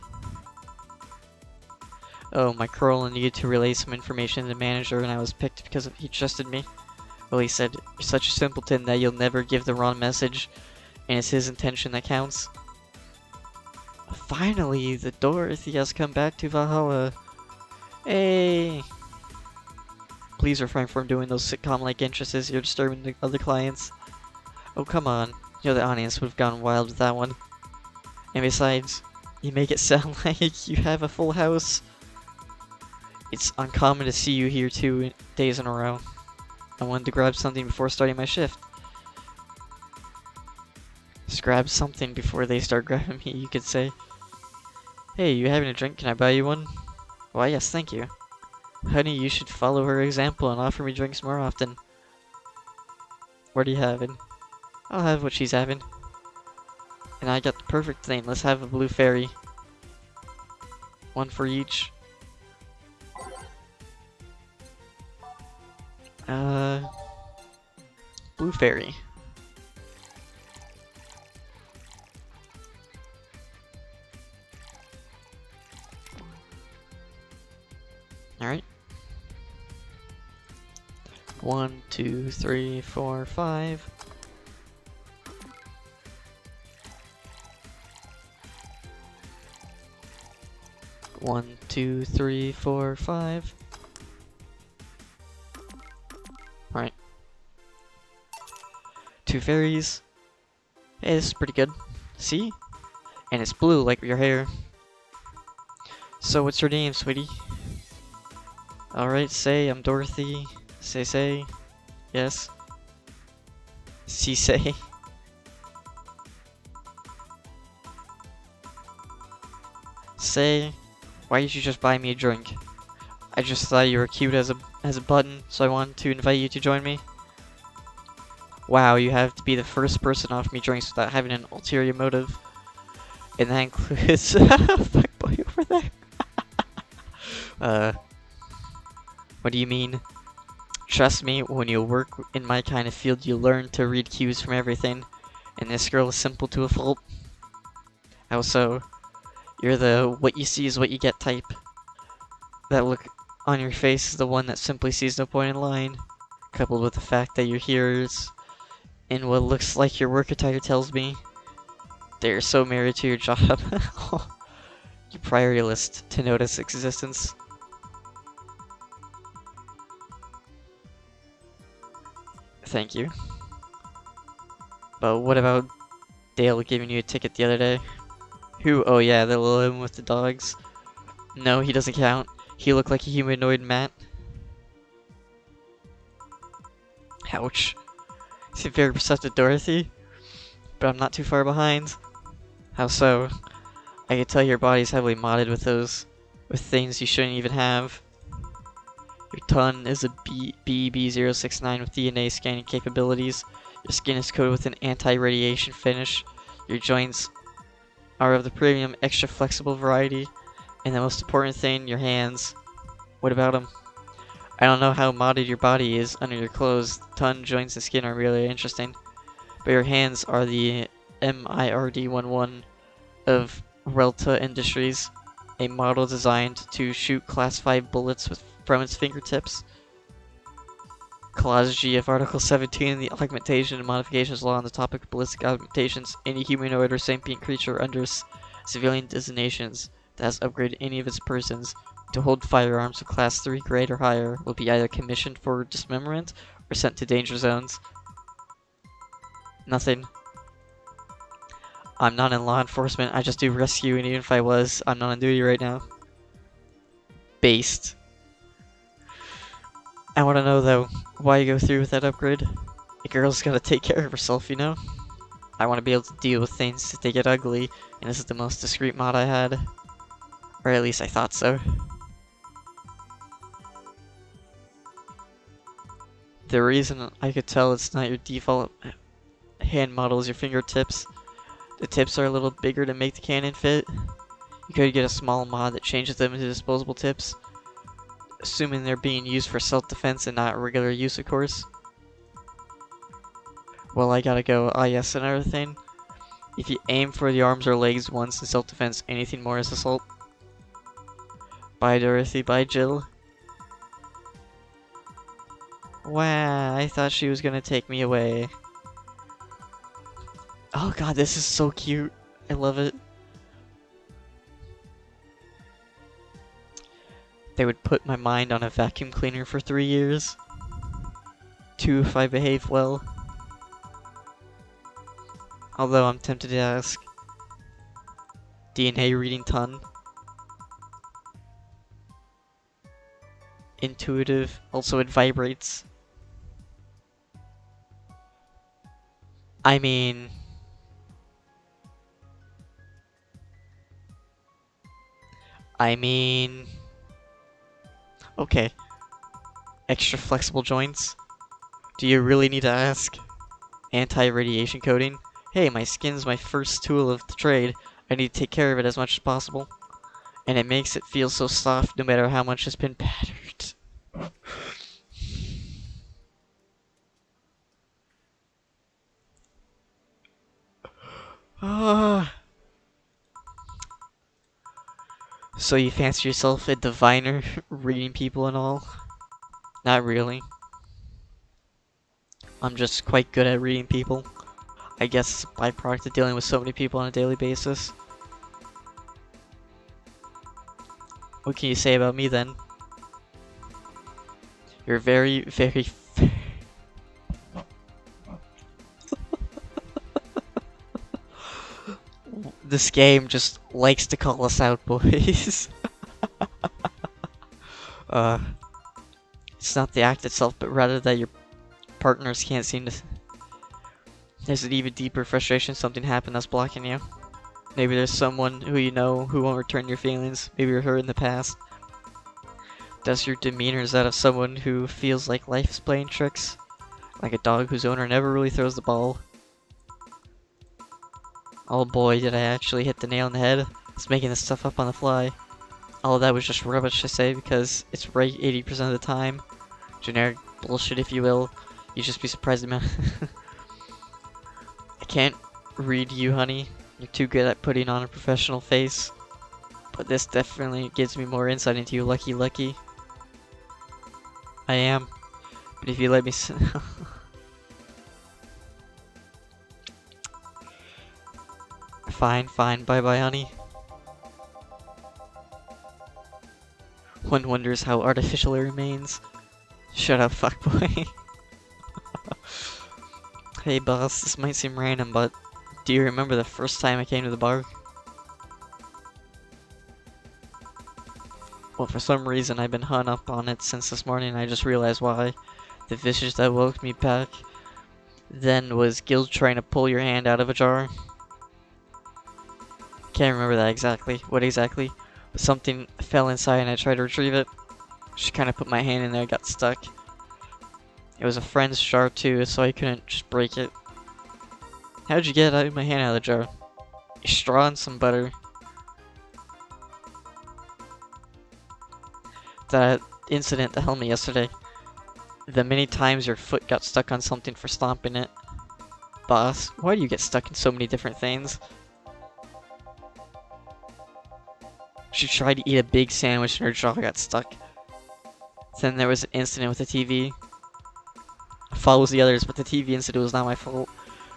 Oh, my colonel needed to relay some information to the manager and I was picked because he trusted me. Well, he said, "You're such a simpleton that you'll never give the wrong message, and it's his intention that counts." Finally, the Dorothy has come back to Valhalla. Hey! Please refrain from doing those sitcom-like entrances. You're disturbing the other clients. Oh, come on. You know the audience would have gone wild with that one. And besides, you make it sound like you have a full house. It's uncommon to see you here 2 days in a row. I wanted to grab something before starting my shift. Just grab something before they start grabbing me, you could say. Hey, you having a drink? Can I buy you one? Why, yes, thank you. Honey, you should follow her example and offer me drinks more often. What are you having? I'll have what she's having. And I got the perfect thing. Let's have a blue fairy. One for each. Blue fairy. Alright. 1, 2, 3, 4, 5. One, 2, 3, 4, 5. Alright. 2 fairies. Hey, this is pretty good. See? And it's blue like your hair. So what's your name, sweetie? Alright, say, I'm Dorothy. Say. Yes. Say. Say, why did you just buy me a drink? I just thought you were cute as a button, so I wanted to invite you to join me. Wow, you have to be the first person to offer me drinks without having an ulterior motive. And that includes fuckboy over there. What do you mean? Trust me, when you work in my kind of field, you learn to read cues from everything. And this girl is simple to a fault. Also, you're the what you see is what you get type. That look on your face is the one that simply sees no point in lying. Coupled with the fact that your hearers in what looks like your work attire tells me they're so married to your job. Your priority list to notice existence. Thank you. But what about Dale giving you a ticket the other day? Who? Oh yeah, the little one with the dogs. No, he doesn't count. He looked like a humanoid Matt. Ouch. He's a very perceptive Dorothy. But I'm not too far behind. How so? I can tell your body's heavily modded with things you shouldn't even have. Your tongue is a BB069 with DNA scanning capabilities. Your skin is coated with an anti-radiation finish. Your joints are of the premium extra flexible variety. And the most important thing, your hands. What about them? I don't know how modded your body is under your clothes. Tongue, joints, and skin are really interesting. But your hands are the MIRD-11 of Relta Industries, a model designed to shoot Class 5 bullets from its fingertips. Clause G of Article 17, the Augmentation and Modifications Law on the topic of ballistic augmentations. Any humanoid or sentient creature under civilian designations that has upgraded any of its persons to hold firearms of Class 3 grade or higher will be either commissioned for dismemberment or sent to danger zones. Nothing. I'm not in law enforcement, I just do rescue, and even if I was, I'm not on duty right now. Based. I want to know though, why you go through with that upgrade? A girl's gotta take care of herself, you know? I want to be able to deal with things if they get ugly, and this is the most discreet mod I had. Or at least I thought so. The reason I could tell it's not your default hand model is your fingertips. The tips are a little bigger to make the cannon fit. You could get a small mod that changes them into disposable tips, assuming they're being used for self-defense and not regular use, of course. Well, I gotta go. Ah, yes, another thing. If you aim for the arms or legs once in self-defense, anything more is assault. Bye, Dorothy. Bye, Jill. Wow, I thought she was gonna take me away. Oh god, this is so cute. I love it. They would put my mind on a vacuum cleaner for 3 years. 2 if I behave well. Although I'm tempted to ask. DNA reading ton. Intuitive. Also it vibrates. I mean... Okay. Extra flexible joints? Do you really need to ask? Anti-radiation coating? Hey, my skin's my first tool of the trade. I need to take care of it as much as possible. And it makes it feel so soft no matter how much it's been battered. So you fancy yourself a diviner, reading people and all? Not really. I'm just quite good at reading people. I guess it's a byproduct of dealing with so many people on a daily basis. What can you say about me then? You're very, very... This game just likes to call us out, boys. It's not the act itself, but rather that your partners can't seem to... There's an even deeper frustration something happened that's blocking you. Maybe there's someone who you know who won't return your feelings. Maybe you're hurt in the past. Does your demeanor is that of someone who feels like life is playing tricks? Like a dog whose owner never really throws the ball. Oh boy, did I actually hit the nail on the head. It's making this stuff up on the fly. All of that was just rubbish to say because it's right 80% of the time. Generic bullshit, if you will. You'd just be surprised about. I can't read you, honey. You're too good at putting on a professional face. But this definitely gives me more insight into you, lucky. I am. But if you let me Fine. Bye-bye, honey. One wonders how artificial it remains. Shut up, fuckboy. Hey, boss, this might seem random, but do you remember the first time I came to the bar? Well, for some reason, I've been hung up on it since this morning, and I just realized why. The visage that woke me back then was Gil trying to pull your hand out of a jar. Can't remember that exactly. What exactly? But something fell inside and I tried to retrieve it. Just kind of put my hand in there, got stuck. It was a friend's jar too, so I couldn't just break it. How'd you get my hand out of the jar? A straw and some butter. That incident at the helmet yesterday. The many times your foot got stuck on something for stomping it. Boss, why do you get stuck in so many different things? She tried to eat a big sandwich and her jaw got stuck. Then there was an incident with the TV. Follows the others, but the TV incident was not my fault.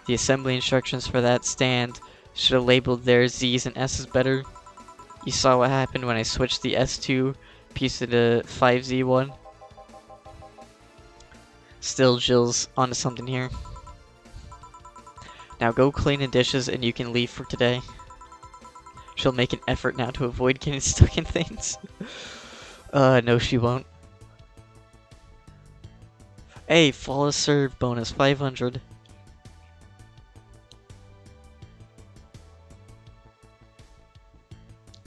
The assembly instructions for that stand should have labeled their Z's and S's better. You saw what happened when I switched the S2 piece to the 5Z one. Still, Jill's onto something here. Now go clean the dishes and you can leave for today. She'll make an effort now to avoid getting stuck in things. No she won't. Hey, flawless serve bonus 500.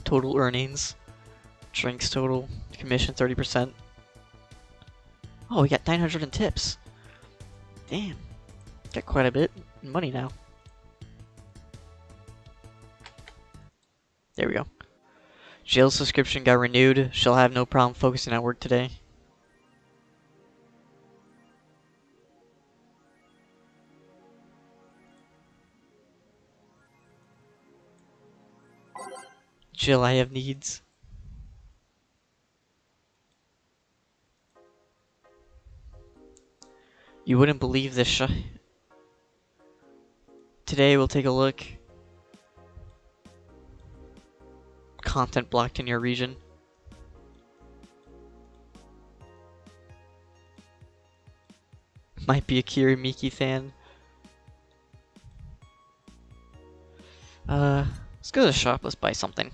Total earnings. Drinks total. Commission 30%. Oh, we got 900 in tips. Damn. Got quite a bit of money now. There we go. Jill's subscription got renewed. She'll have no problem focusing at work today. Jill, I have needs. You wouldn't believe this Today we'll take a look. Content blocked in your region. Might be a Kirimiki fan. Let's go to the shop, let's buy something.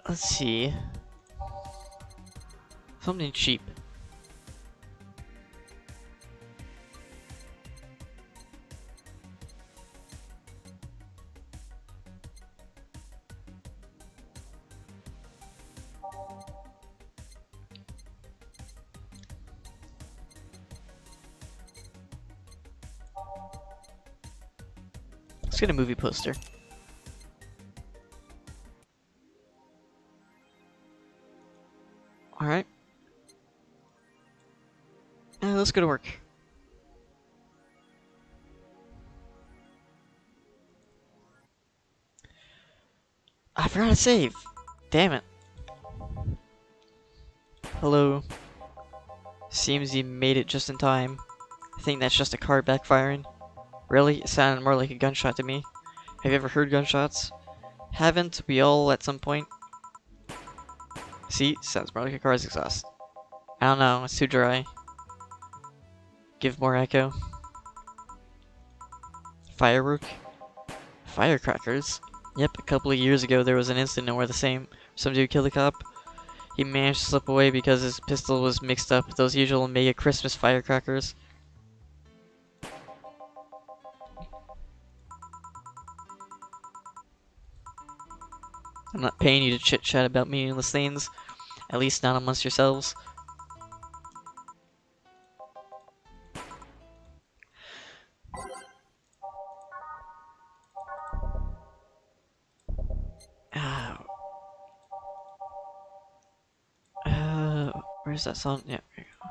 Let's see. Something cheap. Let's get a movie poster. Alright. Let's go to work. I forgot to save. Damn it. Hello. Seems you made it just in time. I think that's just a car backfiring. Really? It sounded more like a gunshot to me. Have you ever heard gunshots? Haven't we all at some point? See? Sounds more like a car's exhaust. I don't know, it's too dry. Give more echo. Firework? Firecrackers? Yep, a couple of years ago there was an incident where some dude killed a cop. He managed to slip away because his pistol was mixed up with those usual mega Christmas firecrackers. I'm not paying you to chit-chat about meaningless things. At least not amongst yourselves. Where's that song? Yeah, there you go.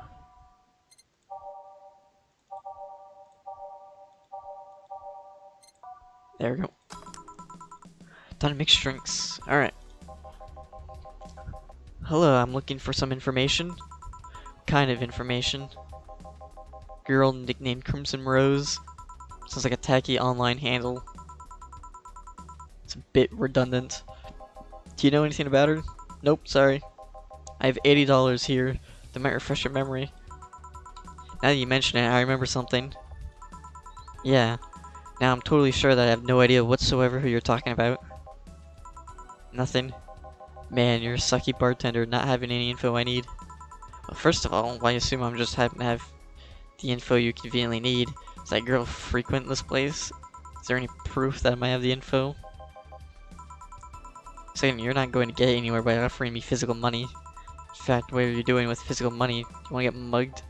There we go. Time to mix drinks. Alright. Hello, I'm looking for some information. What kind of information? Girl nicknamed Crimson Rose. Sounds like a tacky online handle. It's a bit redundant. Do you know anything about her? Nope, sorry. I have $80 here that might refresh your memory. Now that you mention it, I remember something. Yeah. Now I'm totally sure that I have no idea whatsoever who you're talking about. Nothing. Man, you're a sucky bartender, not having any info I need. Well, first of all, why assume I'm just happen to have the info you conveniently need? Does that girl frequent this place? Is there any proof that I might have the info? Second, you're not going to get anywhere by offering me physical money. In fact, what are you doing with physical money? Do you want to get mugged?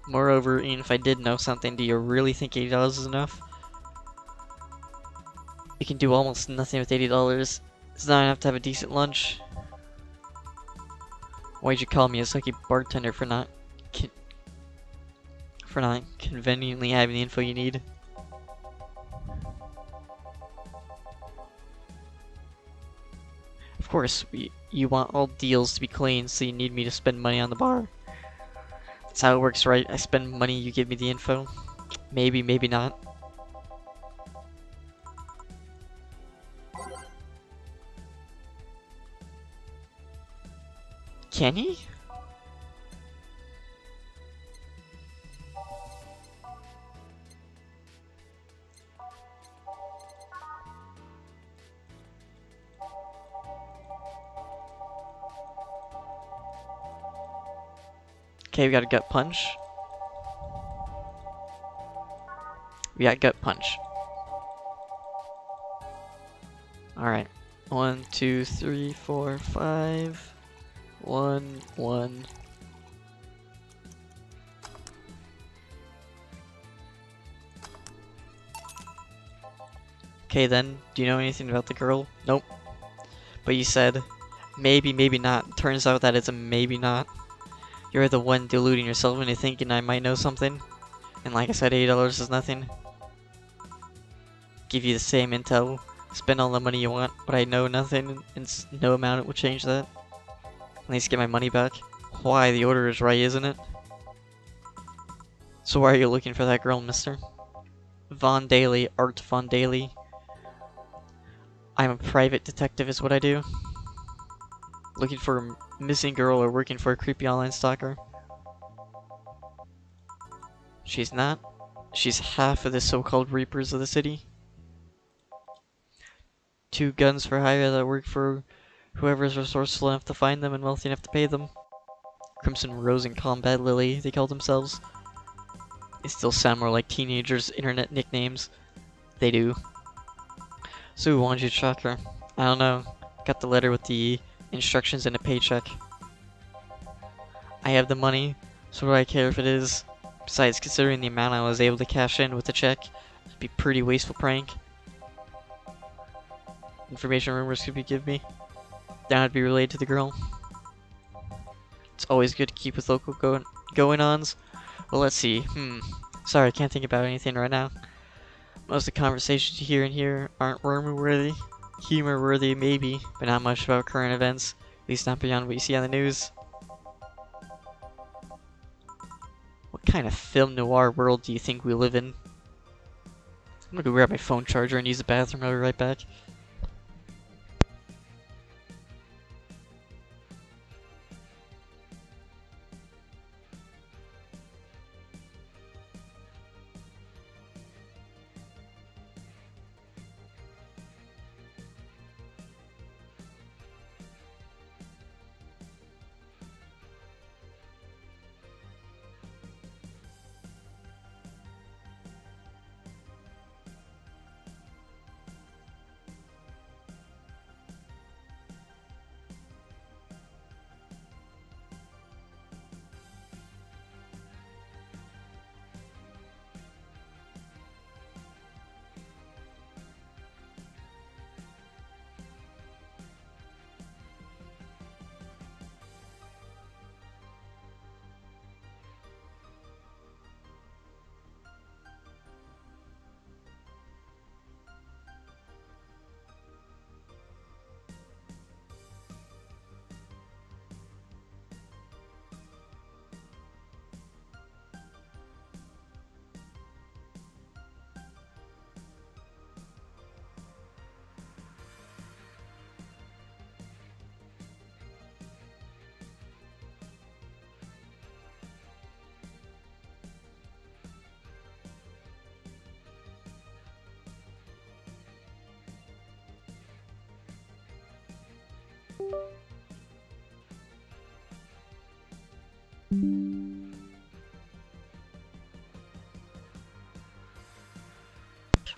Moreover, even if I did know something, do you really think $80 is enough? You can do almost nothing with $80. It's not enough to have a decent lunch. Why'd you call me a sucky bartender for not conveniently having the info you need? Of course, you want all deals to be clean, so you need me to spend money on the bar. That's how it works, right? I spend money, you give me the info. Maybe, maybe not. Can he? Okay, we got a gut punch. We got gut punch. Alright. 1, 2, 3, 4, 5. 1, 1. Okay then, do you know anything about the girl? Nope. But you said, maybe, maybe not. Turns out that it's a maybe not. You're the one deluding yourself into thinking I might know something. And like I said, $80 is nothing. Give you the same intel. Spend all the money you want, but I know nothing, and no amount will change that. At least get my money back. Why? The order is right, isn't it? So why are you looking for that girl, mister? Von Daly, Art Von Daly. I'm a private detective is what I do. Looking for a missing girl or working for a creepy online stalker. She's not. She's half of the so-called Reapers of the city. 2 guns for hire that work for whoever's resourceful enough to find them and wealthy enough to pay them. Crimson Rose and Combat Lily, they call themselves. They still sound more like teenagers' internet nicknames. They do. So why don't you track her? I don't know. Got the letter with the instructions and a paycheck. I have the money, so do I care if it is? Besides, considering the amount I was able to cash in with the check, it'd be a pretty wasteful prank. Information rumors could be give me. That would be relayed to the girl. It's always good to keep with local going-ons. Well, let's see. Sorry, I can't think about anything right now. Most of the conversations you hear in here aren't rumor-worthy. Humor-worthy, maybe, but not much about current events. At least not beyond what you see on the news. What kind of film noir world do you think we live in? I'm gonna go grab my phone charger and use the bathroom. I'll be right back.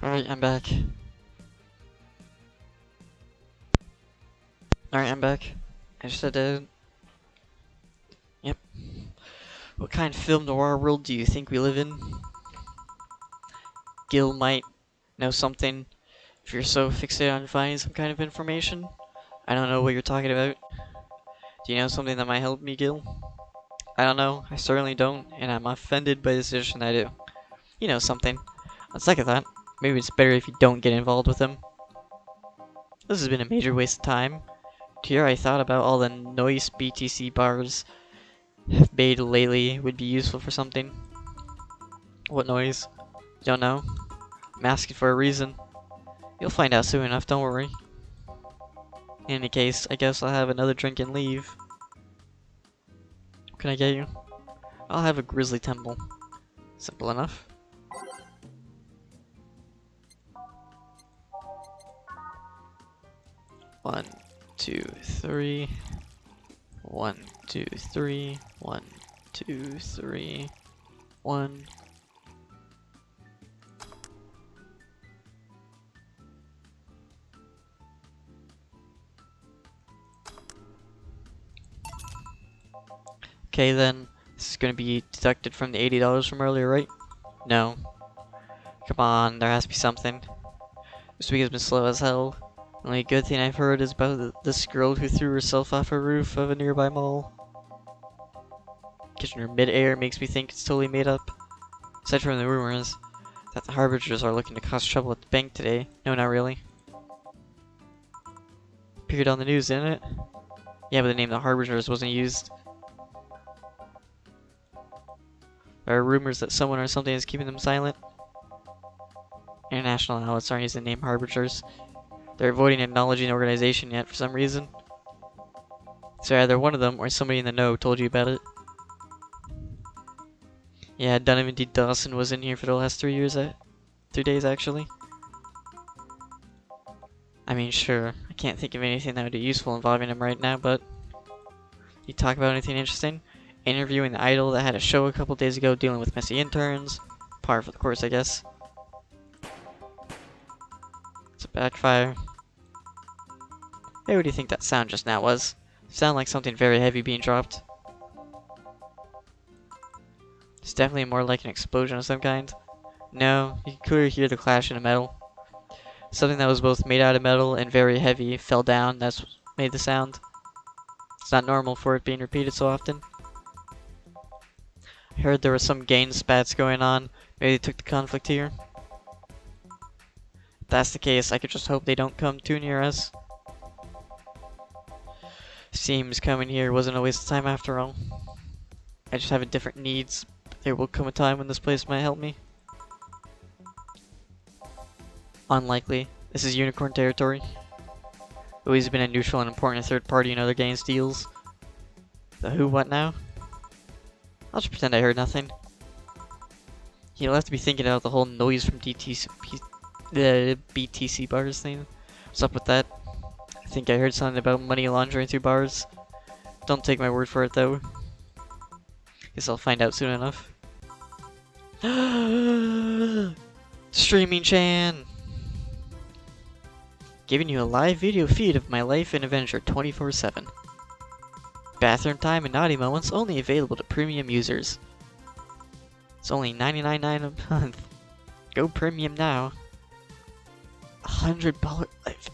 Alright, I'm back. Alright, I'm back. I just had to... Yep. What kind of film noir world do you think we live in? Gil might know something if you're so fixated on finding some kind of information. I don't know what you're talking about. Do you know something that might help me, Gil? I don't know. I certainly don't, and I'm offended by the decision I do. You know something. On second thought, maybe it's better if you don't get involved with him. This has been a major waste of time. Here I thought about all the noise BTC bars have made lately would be useful for something. What noise? You don't know? I'm asking for a reason. You'll find out soon enough, don't worry. In any case, I guess I'll have another drink and leave. What can I get you? I'll have a Grizzly Temple. Simple enough. One, two, three. 1, 2, 3. 1, 2, 3. 1. Okay then, this is gonna be deducted from the $80 from earlier, right? No. Come on, there has to be something. This week has been slow as hell. The only good thing I've heard is about this girl who threw herself off a roof of a nearby mall. Catching her mid-air makes me think it's totally made up. Aside from the rumors that the Harbingers are looking to cause trouble at the bank today. No, not really. Appeared on the news, didn't it? Yeah, but the name the Harbingers wasn't used. There are rumors that someone or something is keeping them silent. International outlets aren't using the name Harbingers. They're avoiding acknowledging the organization yet for some reason. So either one of them or somebody in the know told you about it. Yeah, Donovan D. Dawson was in here for the last 3 years, 3 days actually. I mean, sure, I can't think of anything that would be useful involving him right now, but... You talk about anything interesting? Interviewing the idol that had a show a couple days ago dealing with messy interns. Par for the course, I guess. It's a backfire. Hey, what do you think that sound just now was? Sound like something very heavy being dropped. It's definitely more like an explosion of some kind. No, you could clearly hear the clash in the metal. Something that was both made out of metal and very heavy fell down, that's what made the sound. It's not normal for it being repeated so often. I heard there was some gain spats going on. Maybe they took the conflict here. If that's the case, I could just hope they don't come too near us. Seems coming here wasn't a waste of time after all. I just have different needs. There will come a time when this place might help me. Unlikely. This is Unicorn territory. Always been a neutral and important third party in other games deals. The who, what now? I'll just pretend I heard nothing. You'll have to be thinking about the whole noise from the BTC bars thing. What's up with that? I think I heard something about money laundering through bars. Don't take my word for it though. Guess I'll find out soon enough. Streaming Chan! Giving you a live video feed of my life and adventure 24/7. Bathroom time and naughty moments only available to premium users. It's only $99.99 a month. Go premium now. $100,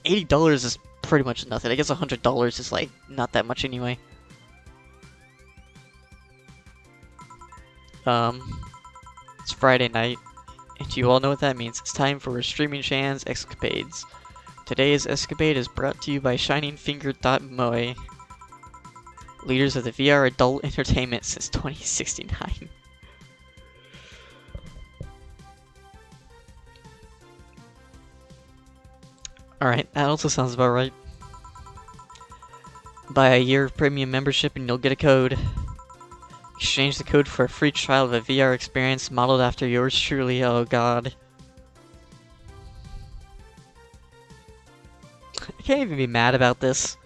$80 is pretty much nothing. I guess $100 is like not that much anyway. It's Friday night, and you all know what that means. It's time for Streaming Chan's escapades. Today's escapade is brought to you by ShiningFinger.moe, leaders of the VR adult entertainment since 2069. Alright, that also sounds about right. Buy a year of premium membership and you'll get a code. Exchange the code for a free trial of a VR experience modeled after yours truly, oh god. I can't even be mad about this.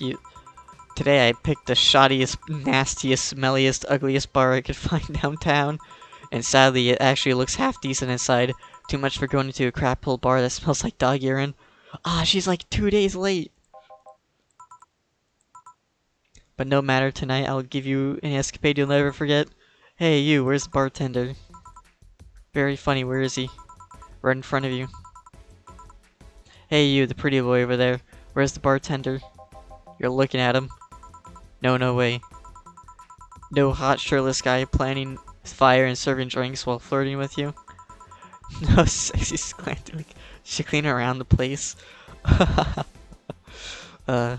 you. Today I picked the shoddiest, nastiest, smelliest, ugliest bar I could find downtown. And sadly, it actually looks half decent inside. Too much for going into a crap hole bar that smells like dog urine. Ah, she's like 2 days late. But no matter, tonight I'll give you an escapade you'll never forget. Hey you, where's the bartender? Very funny, where is he? Right in front of you. Hey you, the pretty boy over there. Where's the bartender? You're looking at him. No, no way. No hot shirtless guy planning fire and serving drinks while flirting with you. No sexy slanting. Shickling around the place. You're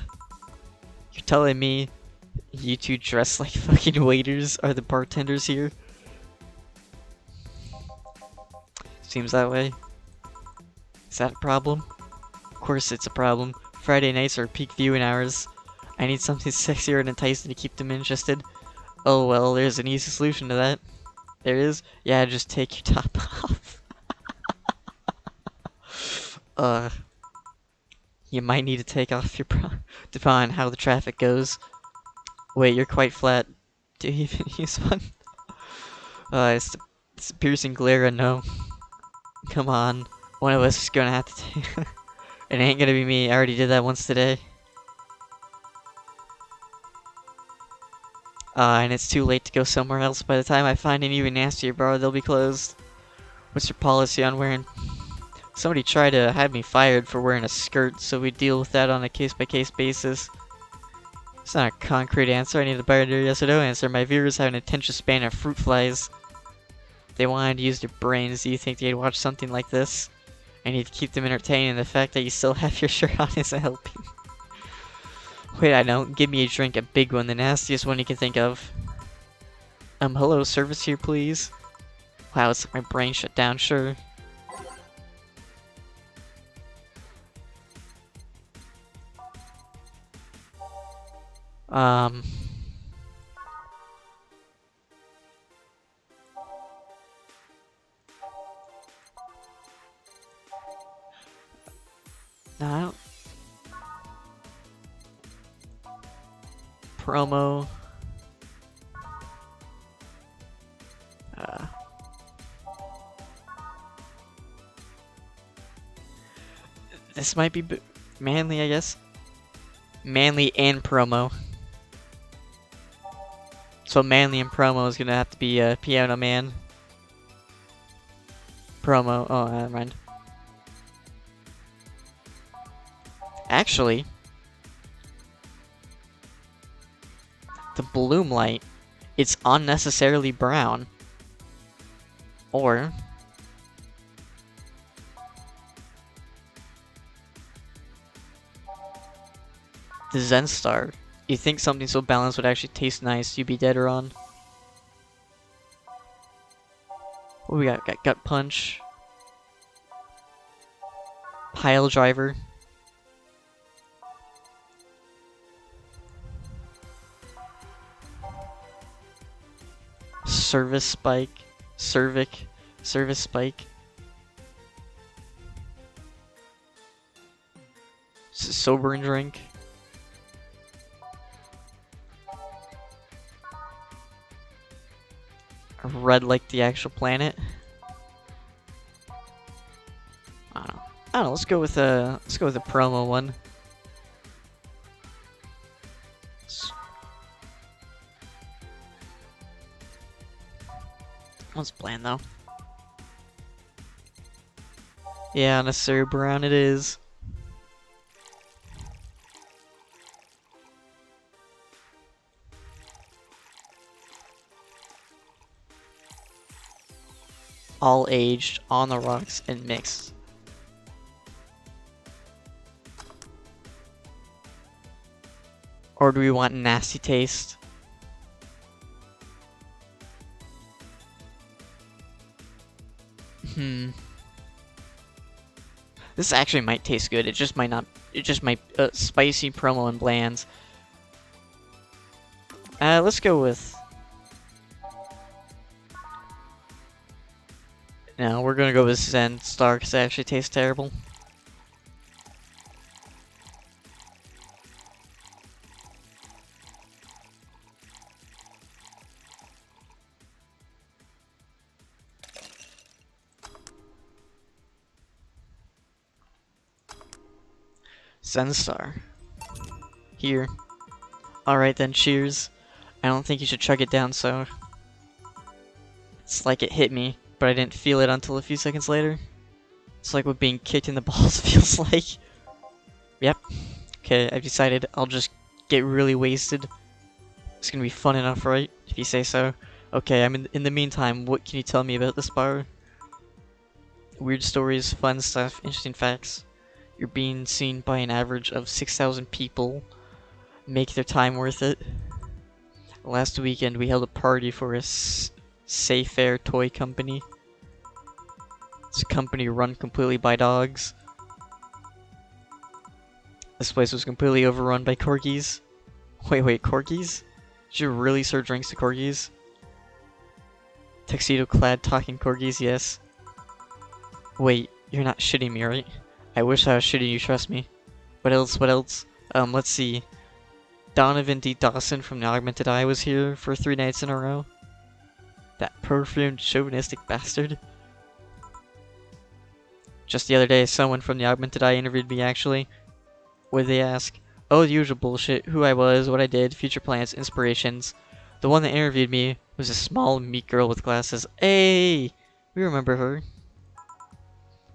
telling me you two dressed like fucking waiters are the bartenders here? Seems that way. Is that a problem? Of course it's a problem. Friday nights are peak viewing hours. I need something sexier and enticing to keep them interested. Oh well, there's an easy solution to that. There is? Yeah, just take your top off. You might need to take off your bra, depending on how the traffic goes. Wait, you're quite flat. Do you even use one? It's a piercing glare, and no. Come on, one of us is gonna have to take. It ain't gonna be me. I already did that once today. And it's too late to go somewhere else. By the time I find an even nastier bar, they'll be closed. What's your policy on wearing? Somebody tried to have me fired for wearing a skirt, so we deal with that on a case-by-case basis. It's not a concrete answer. I need a better yes or no answer. My viewers have an attention span of fruit flies. If they wanted to use their brains, do you think they'd watch something like this? I need to keep them entertained, and the fact that you still have your shirt on isn't helping. Wait, I don't. Give me a drink, a big one, the nastiest one you can think of. Hello, service here, please. Wow, it's like my brain shut down, sure. No, I don't. Promo. This might be manly, I guess. Manly and promo. So manly and promo is gonna have to be Piano Man. Promo. Oh, never mind. Actually, the bloom light, it's unnecessarily brown. Or the Zen Star. You think something so balanced would actually taste nice, you'd be dead wrong. What we got? Got Gut Punch. Pile Driver. Service Spike. Service Spike. Sober and Drink. Red like the actual planet. I don't know. Let's go with the promo one. One's bland though. Yeah, unnecessary brown it is. All aged, on the rocks, and mixed. Or do we want nasty taste? This actually might taste good. It just might not. It just might spicy, promo, and bland. Let's go with. No, we're gonna go with Zen Star because it actually tastes terrible. Zenstar. Here. Alright then, cheers. I don't think you should chug it down, so... It's like it hit me, but I didn't feel it until a few seconds later. It's like what being kicked in the balls feels like. Yep. Okay, I've decided I'll just get really wasted. It's gonna be fun enough, right? If you say so. Okay, in the meantime, what can you tell me about this bar? Weird stories, fun stuff, interesting facts. You're being seen by an average of 6,000 people. Make their time worth it. Last weekend we held a party for a Safe Air toy company. It's a company run completely by dogs. This place was completely overrun by corgis. Wait, corgis? Did you really serve drinks to corgis? Tuxedo-clad talking corgis, yes. Wait, you're not shitting me, right? I wish I was shitting you, trust me. What else? Let's see. Donovan D. Dawson from the Augmented Eye was here for 3 nights in a row. That perfumed, chauvinistic bastard. Just the other day, someone from the Augmented Eye interviewed me, actually. What did they ask? Oh, the usual bullshit. Who I was, what I did, future plans, inspirations. The one that interviewed me was a small, meek girl with glasses. Hey! We remember her.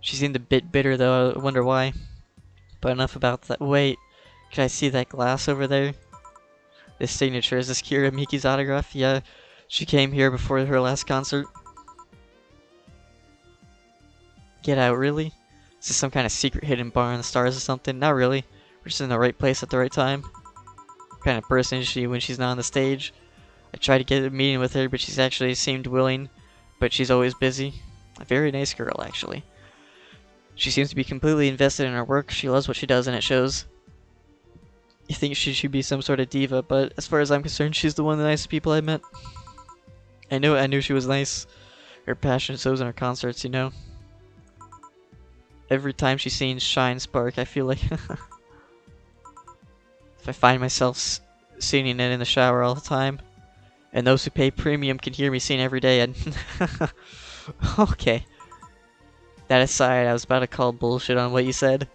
She seemed a bit bitter, though. I wonder why. But enough about that. Wait. Can I see that glass over there? This signature. Is this Kira Miki's autograph? Yeah. She came here before her last concert. Get out, really? Is this some kind of secret hidden bar in the stars or something? Not really. We're just in the right place at the right time. What kind of person is she when she's not on the stage? I tried to get a meeting with her, but she's actually seemed willing. But she's always busy. A very nice girl, actually. She seems to be completely invested in her work. She loves what she does, and it shows. You think she should be some sort of diva, but as far as I'm concerned, she's the one of the nicest people I met. I knew she was nice. Her passion shows in her concerts, you know. Every time she sings Shine Spark, I feel like if I find myself singing it in the shower all the time, and those who pay premium can hear me sing every day, and okay. That aside, I was about to call bullshit on what you said,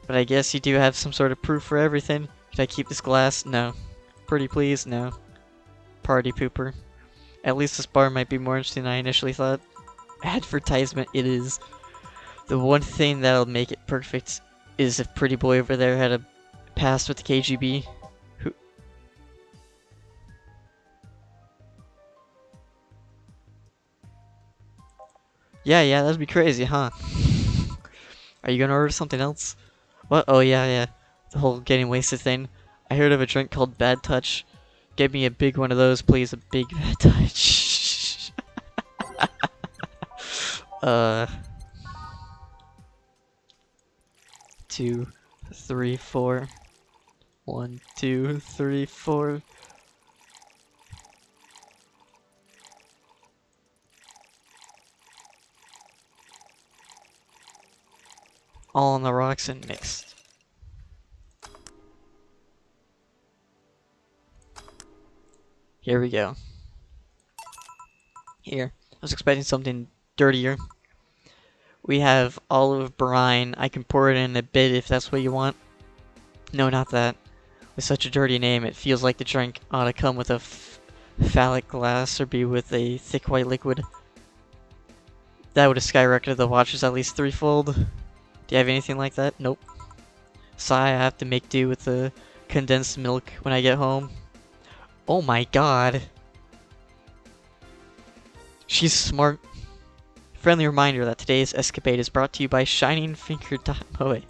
but I guess you do have some sort of proof for everything. Can I keep this glass? No. Pretty please? No. Party pooper. At least this bar might be more interesting than I initially thought. Advertisement it is. The one thing that'll make it perfect is if Pretty Boy over there had a past with the KGB. Who? Yeah, that'd be crazy, huh? Are you gonna order something else? What? Oh, yeah. The whole getting wasted thing. I heard of a drink called Bad Touch. Get me a big one of those, please. A big Bad Touch. 2, 3, 4. 1, 2, 3, 4. All on the rocks and mixed. Here we go. Here. I was expecting something dirtier. We have olive brine. I can pour it in a bit if that's what you want. No, not that. With such a dirty name, it feels like the drink ought to come with a phallic glass or be with a thick white liquid. That would have skyrocketed the watches at least threefold. Do you have anything like that? Nope. Sigh, I have to make do with the condensed milk when I get home. Oh my god. She's smart. Friendly reminder that today's escapade is brought to you by Shining Finger. Oh wait.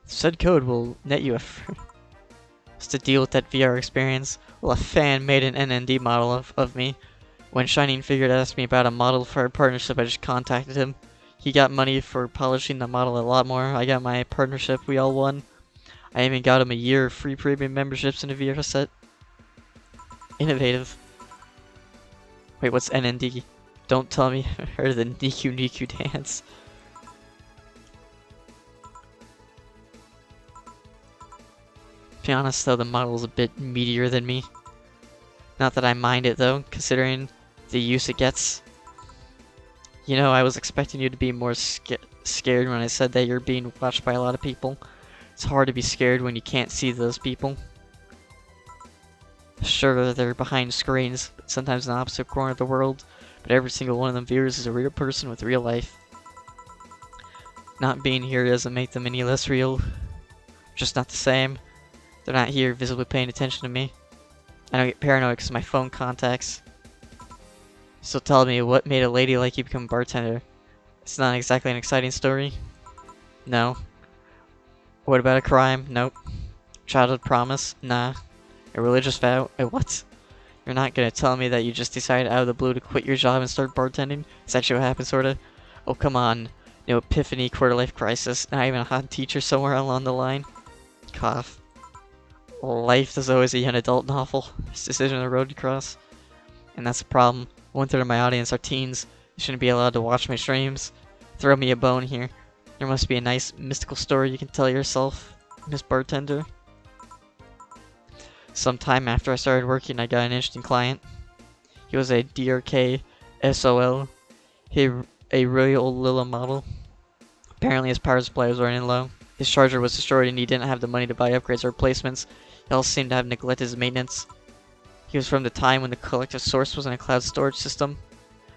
Said code will net you a just to deal with that VR experience. Well, a fan made an NND model of me. When Shining Figure asked me about a model for our partnership, I just contacted him. He got money for polishing the model a lot more. I got my partnership, we all won. I even got him a year of free premium memberships in a VR set. Innovative. Wait, what's NND? Don't tell me I heard the Niku dance. To be honest though, the model's a bit meatier than me. Not that I mind it though, considering the use it gets. You know, I was expecting you to be more scared when I said that you're being watched by a lot of people. It's hard to be scared when you can't see those people. Sure, they're behind screens, but sometimes in the opposite corner of the world, but every single one of them viewers is a real person with real life. Not being here doesn't make them any less real. Just not the same. They're not here visibly paying attention to me. I don't get paranoid because my phone contacts. So tell me, what made a lady like you become a bartender? It's not exactly an exciting story. No. What about a crime? Nope. Childhood promise? Nah. A religious vow? What? You're not gonna tell me that you just decided out of the blue to quit your job and start bartending? Is that what happened, sorta? Oh, come on. No epiphany, quarter-life crisis, not even a hot teacher somewhere along the line. Cough. Life is always a young adult novel. It's decision on the road to cross. And that's the problem. 1/3 of my audience are teens. They shouldn't be allowed to watch my streams. Throw me a bone here. There must be a nice mystical story you can tell yourself, Miss Bartender. Sometime after I started working, I got an interesting client. He was a DRK SOL, a really old Lilla model. Apparently his power supply was running low. His charger was destroyed and he didn't have the money to buy upgrades or replacements. He also seemed to have neglected his maintenance. He was from the time when the collective source was in a cloud storage system,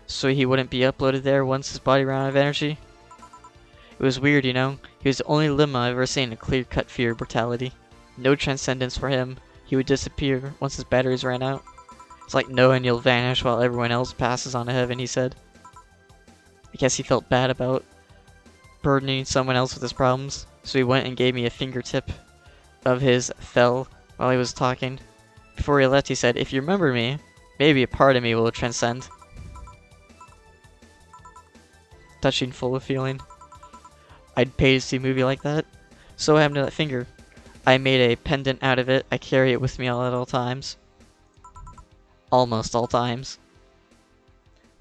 so he wouldn't be uploaded there once his body ran out of energy. It was weird, you know? He was the only Limma I've ever seen in a clear-cut fear of brutality. No transcendence for him. He would disappear once his batteries ran out. It's like knowing you'll vanish while everyone else passes on to heaven, he said. I guess he felt bad about burdening someone else with his problems, so he went and gave me a fingertip of his fell while he was talking. Before he left, he said, "If you remember me, maybe a part of me will transcend." Touching, full of feeling. I'd pay to see a movie like that. So what happened to that finger? I made a pendant out of it. I carry it with me at all times. Almost all times.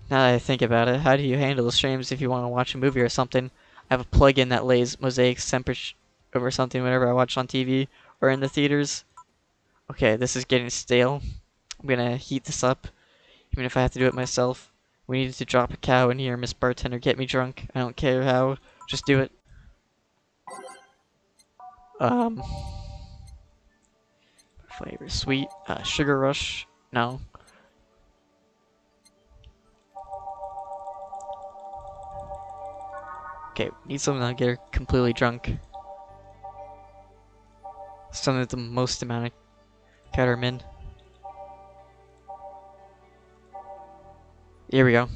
Now that I think about it, how do you handle the streams if you want to watch a movie or something? I have a plugin that lays mosaics temperature over something whenever I watch on TV or in the theaters. Okay, this is getting stale. I'm gonna heat this up, even if I have to do it myself. We needed to drop a cow in here, Miss Bartender. Get me drunk. I don't care how. Just do it. Flavor sweet. Sugar rush. No. Okay, need something that'll get her completely drunk. Something with the most amount of cadmium. Here we go.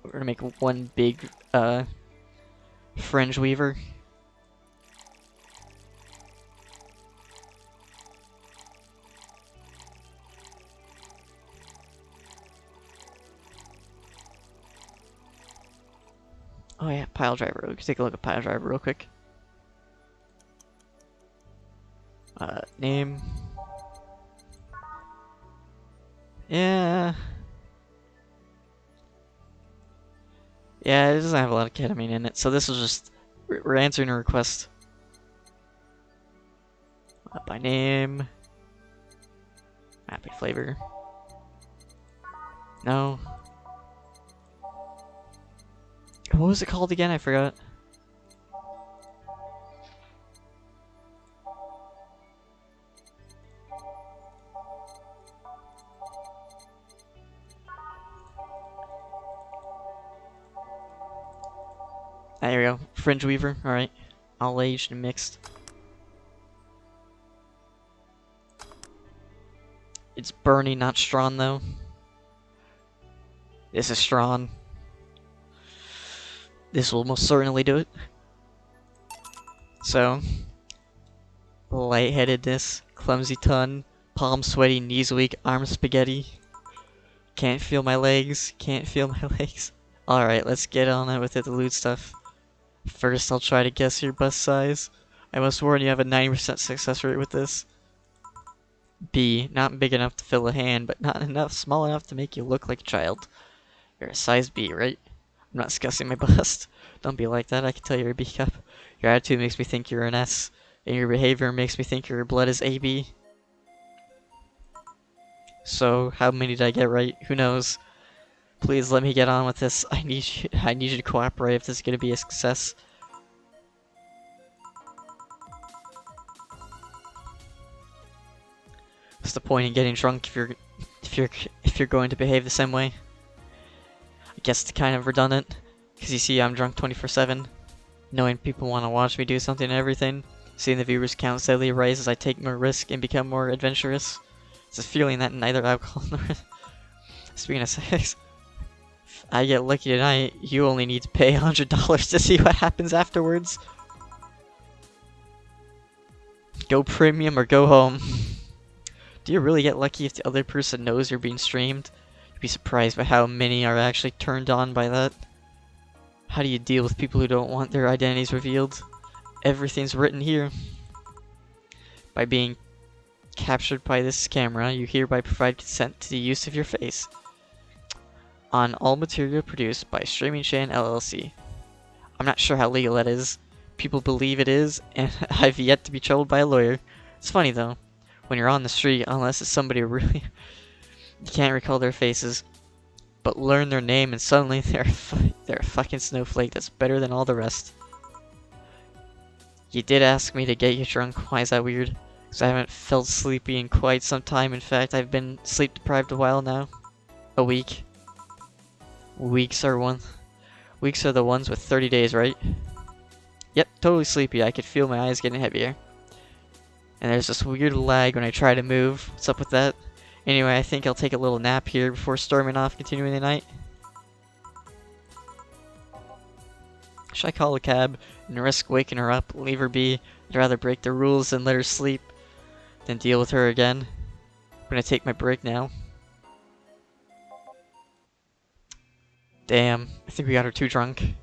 We're gonna make one big fringe weaver. Oh yeah, pile driver. We can take a look at pile driver real quick. Name. Yeah. Yeah, it doesn't have a lot of ketamine in it, so this is just we're answering a request. By name. Happy flavor. No. What was it called again? I forgot. There we go. Fringe weaver. Alright. All aged and mixed. It's burning, not strong though. This is strong. This will most certainly do it. So, lightheadedness, clumsy tongue, palms sweaty, knees weak, arms spaghetti. Can't feel my legs, can't feel my legs. Alright, let's get on it with it, the loot stuff. First, I'll try to guess your bust size. I must warn you, I have a 90% success rate with this. B, not big enough to fill a hand, but not enough, small enough to make you look like a child. You're a size B, right? I'm not discussing my bust. Don't be like that, I can tell you're a B cup. Your attitude makes me think you're an S, and your behavior makes me think your blood is AB. So, how many did I get right? Who knows? Please let me get on with this. I need you to cooperate if this is gonna be a success. What's the point in getting drunk if you're going to behave the same way? I guess it's kind of redundant, because you see I'm drunk 24/7, knowing people want to watch me do something and everything, seeing the viewers count steadily rise as I take more risk and become more adventurous. It's a feeling that neither alcohol nor... Speaking of sex, if I get lucky tonight, you only need to pay $100 to see what happens afterwards. Go premium or go home. Do you really get lucky if the other person knows you're being streamed? You'd be surprised by how many are actually turned on by that. How do you deal with people who don't want their identities revealed? Everything's written here. By being captured by this camera, you hereby provide consent to the use of your face on all material produced by Streaming Shan LLC. I'm not sure how legal that is. People believe it is, and I've yet to be troubled by a lawyer. It's funny though, when you're on the street, unless it's somebody really... you can't recall their faces, but learn their name and suddenly they're a fucking snowflake that's better than all the rest. You did ask me to get you drunk. Why is that weird? Because I haven't felt sleepy in quite some time. In fact, I've been sleep deprived a while now. A week. Weeks are the ones with 30 days, right? Yep, totally sleepy. I could feel my eyes getting heavier. And there's this weird lag when I try to move. What's up with that? Anyway, I think I'll take a little nap here before storming off, continuing the night. Should I call a cab and risk waking her up, leave her be? I'd rather break the rules and let her sleep than deal with her again. I'm gonna take my break now. Damn, I think we got her too drunk.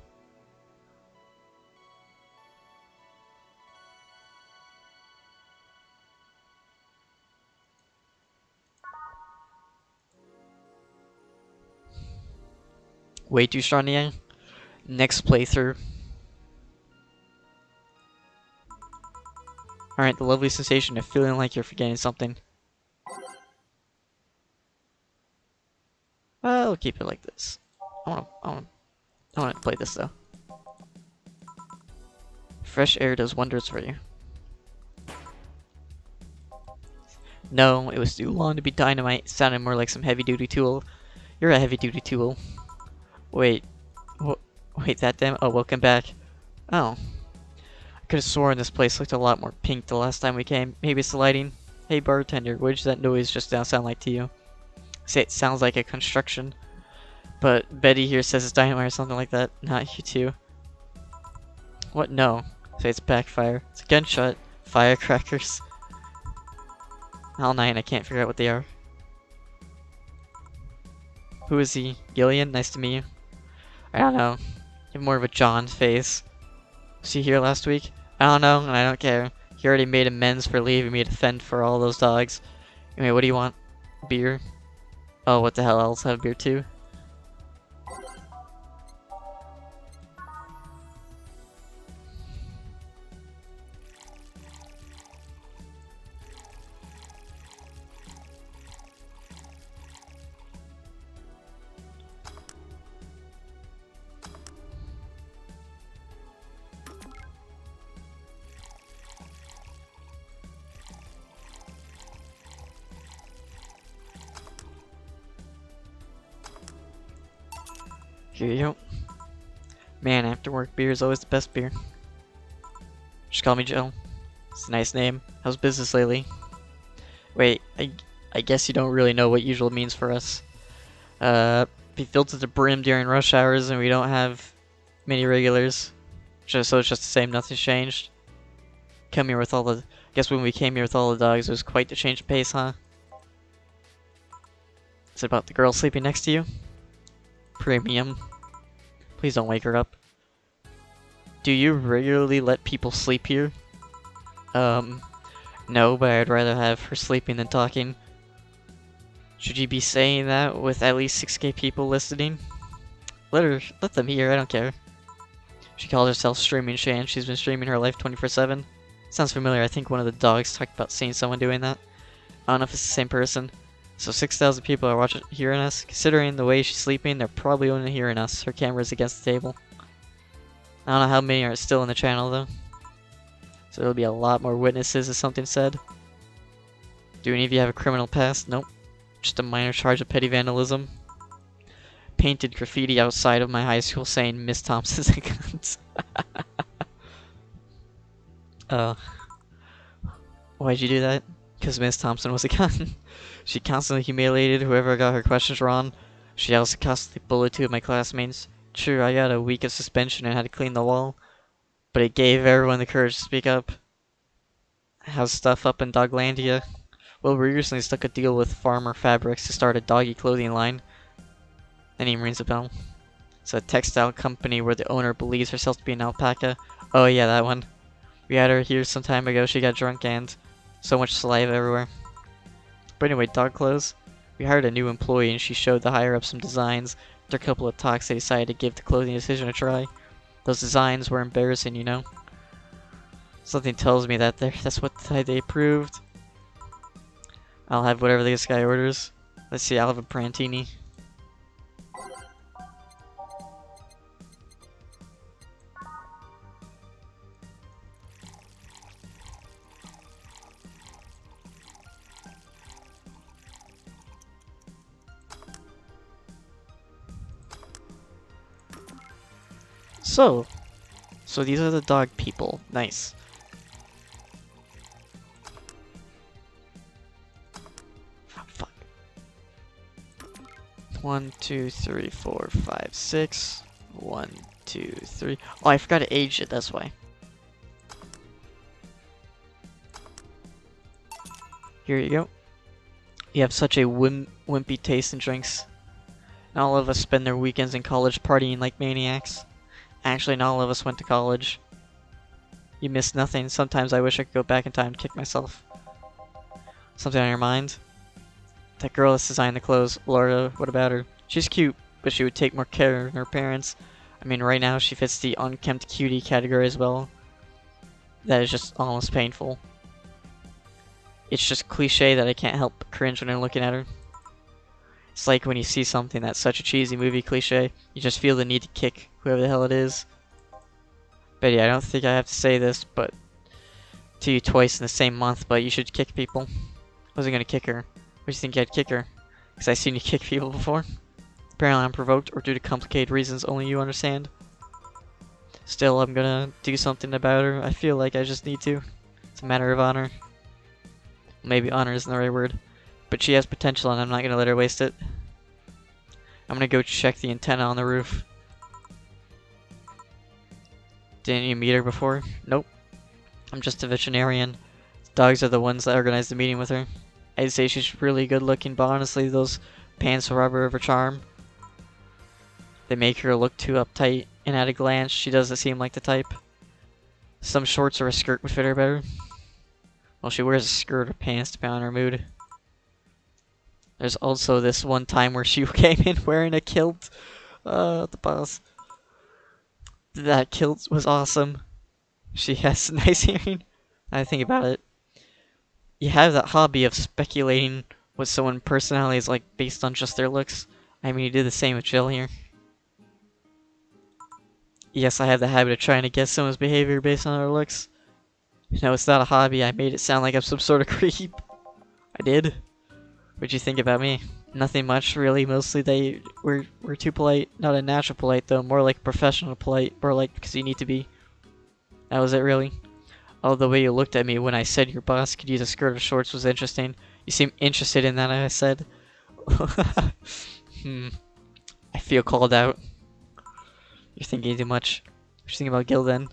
Way too strong, yeah. Next playthrough. Alright, the lovely sensation of feeling like you're forgetting something. I'll keep it like this. I wanna play this though. Fresh air does wonders for you. No, it was too long to be dynamite. It sounded more like some heavy-duty tool. You're a heavy-duty tool. Wait, wait, that damn... Oh, welcome back. Oh. I could have sworn this place looked a lot more pink the last time we came. Maybe it's the lighting. Hey bartender, what did that noise just now sound like to you? Say it sounds like a construction. But Betty here says it's dynamite or something like that. Not you too. What? No. Say it's backfire. It's a gunshot. Firecrackers. All night I can't figure out what they are. Who is he? Gillian? Nice to meet you. I don't know. You have more of a John face. Was he here last week? I don't know, and I don't care. He already made amends for leaving me to fend for all those dogs. Anyway, what do you want? Beer? Oh, what the hell, I'll also have beer too. Here you go. Man, after work beer is always the best beer. Just call me Joe. It's a nice name. How's business lately? Wait, I guess you don't really know what usual means for us. Be filled to the brim during rush hours and we don't have many regulars. So it's just the same, nothing's changed. Come here with all the... Guess when we came here with all the dogs, it was quite the change of pace, huh? Is it about the girl sleeping next to you? Premium. Please don't wake her up. Do you regularly let people sleep here? No, but I'd rather have her sleeping than talking. Should you be saying that with at least 6k people listening? Let them hear, I don't care. She calls herself Streaming Shan. She's been streaming her life 24/7. Sounds familiar. I think one of the dogs talked about seeing someone doing that. I don't know if it's the same person. So 6,000 people are watching, hearing us. Considering the way she's sleeping, they're probably only hearing us. Her camera's against the table. I don't know how many are still in the channel though. So there'll be a lot more witnesses if something said. Do any of you have a criminal past? Nope. Just a minor charge of petty vandalism. Painted graffiti outside of my high school saying Miss Thompson's a cunt. Why'd you do that? Because Miss Thompson was a cunt. She constantly humiliated whoever got her questions wrong. She also constantly bullied two of my classmates. True, I got a week of suspension and had to clean the wall, but it gave everyone the courage to speak up. How's stuff up in Doglandia? Well, we recently struck a deal with Farmer Fabrics to start a doggy clothing line. The name rings a bell. It's a textile company where the owner believes herself to be an alpaca. Oh yeah, that one. We had her here some time ago. She got drunk and so much saliva everywhere. But anyway, dog clothes. We hired a new employee and she showed the higher up some designs. After a couple of talks, they decided to give the clothing decision a try. Those designs were embarrassing, you know. Something tells me that that's what they approved. I'll have whatever this guy orders. Let's see, I'll have a Prantini. So these are the dog people. Nice. Fuck. 1, 2, 3, 4, 5, 6. 1, 2, 3. Oh, I forgot to age it. That's why. Here you go. You have such a wimpy taste in drinks. Not all of us spend their weekends in college partying like maniacs. Actually, not all of us went to college. You miss nothing. Sometimes I wish I could go back in time and kick myself. Something on your mind? That girl that's designed the clothes. Laura, what about her? She's cute, but she would take more care than her parents. I mean, right now she fits the unkempt cutie category as well. That is just almost painful. It's just cliche that I can't help but cringe when I'm looking at her. It's like when you see something that's such a cheesy movie cliche, you just feel the need to kick whoever the hell it is. But yeah, I don't think I have to say this, but to you twice in the same month, but you should kick people. I wasn't gonna kick her. What do you think I'd kick her? Because I've seen you kick people before. Apparently I'm provoked or due to complicated reasons only you understand. Still, I'm gonna do something about her. I feel like I just need to. It's a matter of honor. Maybe honor isn't the right word. But she has potential and I'm not gonna let her waste it. I'm gonna go check the antenna on the roof. Didn't you meet her before? Nope. I'm just a veterinarian. Dogs are the ones that organized the meeting with her. I'd say she's really good looking, but honestly those pants rob her of her charm. They make her look too uptight, and at a glance she doesn't seem like the type. Some shorts or a skirt would fit her better. Well, she wears a skirt or pants depending on her mood. There's also this one time where she came in wearing a kilt. The boss. That kilt was awesome. She has nice hearing. I think about it. You have that hobby of speculating what someone's personality is like based on just their looks. I mean, you did the same with Jill here. Yes, I have the habit of trying to guess someone's behavior based on their looks. No, it's not a hobby. I made it sound like I'm some sort of creep. I did. What'd you think about me? Nothing much, really. Mostly they were too polite. Not a natural polite, though. More like professional polite. More like because you need to be. That was it, really. Oh, the way you looked at me when I said your boss could use a skirt or shorts was interesting. You seem interested in that, I said. I feel called out. You're thinking too much. What you think about Gil, then?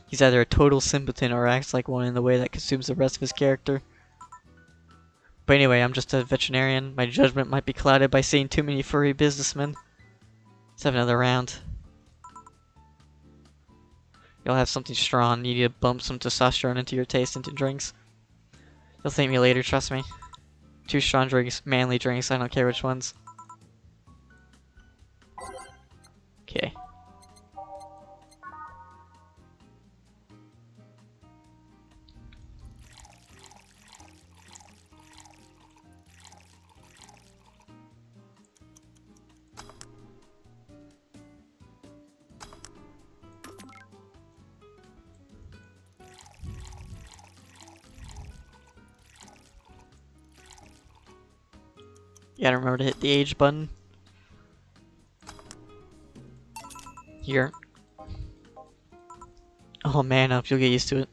He's either a total simpleton or acts like one in the way that consumes the rest of his character. But anyway, I'm just a veterinarian. My judgment might be clouded by seeing too many furry businessmen. Let's have another round. You'll have something strong. You need to bump some testosterone into your taste into drinks. You'll thank me later, trust me. 2 strong drinks, manly drinks, I don't care which ones. Okay. You gotta remember to hit the H button. Here. Oh man, I hope you'll get used to it.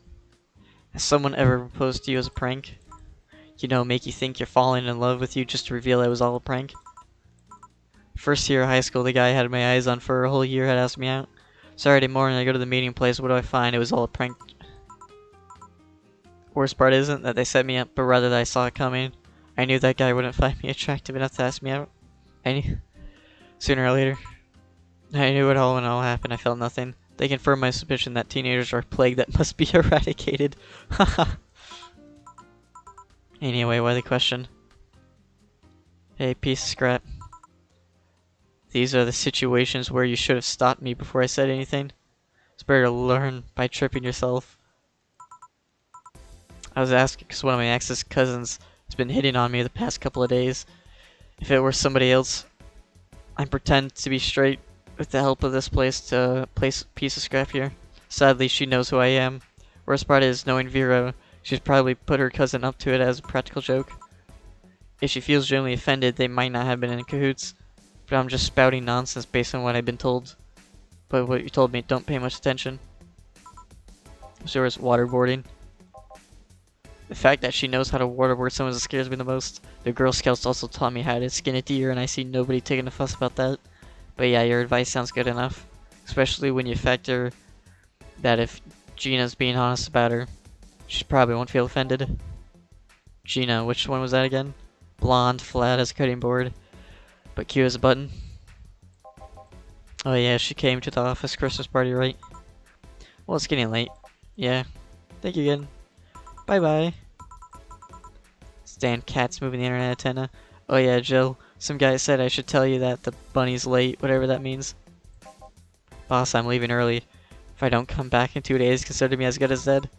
Has someone ever proposed to you as a prank? You know, make you think you're falling in love with you just to reveal it was all a prank? First year of high school, the guy I had my eyes on for a whole year had asked me out. Saturday morning, I go to the meeting place. What do I find? It was all a prank. Worst part isn't that they set me up, but rather that I saw it coming. I knew that guy wouldn't find me attractive enough to ask me out. I knew. Sooner or later. I knew it all when it all happened. I felt nothing. They confirmed my suspicion that teenagers are a plague that must be eradicated. Haha. Anyway, why the question? Hey, piece of scrap. These are the situations where you should have stopped me before I said anything. It's better to learn by tripping yourself. I was asking because one of my ex's cousins has been hitting on me the past couple of days. If it were somebody else, I'd pretend to be straight with the help of this place to place a piece of scrap here. Sadly, she knows who I am. Worst part is, knowing Vero, she's probably put her cousin up to it as a practical joke. If she feels genuinely offended, they might not have been in cahoots. But I'm just spouting nonsense based on what I've been told. But what you told me, don't pay much attention. So is waterboarding. The fact that she knows how to waterboard someone that scares me the most. The Girl Scouts also taught me how to skin a deer, and I see nobody taking a fuss about that. But yeah, your advice sounds good enough. Especially when you factor that if Gina's being honest about her, she probably won't feel offended. Gina, which one was that again? Blonde, flat as a cutting board, but cute as a button. Oh yeah, she came to the office Christmas party, right? Well, it's getting late. Yeah. Thank you again. Bye bye. Stan Cat's moving the internet antenna. Oh yeah, Jill. Some guy said I should tell you that the bunny's late, whatever that means. Boss, I'm leaving early. If I don't come back in 2 days, consider me as good as dead.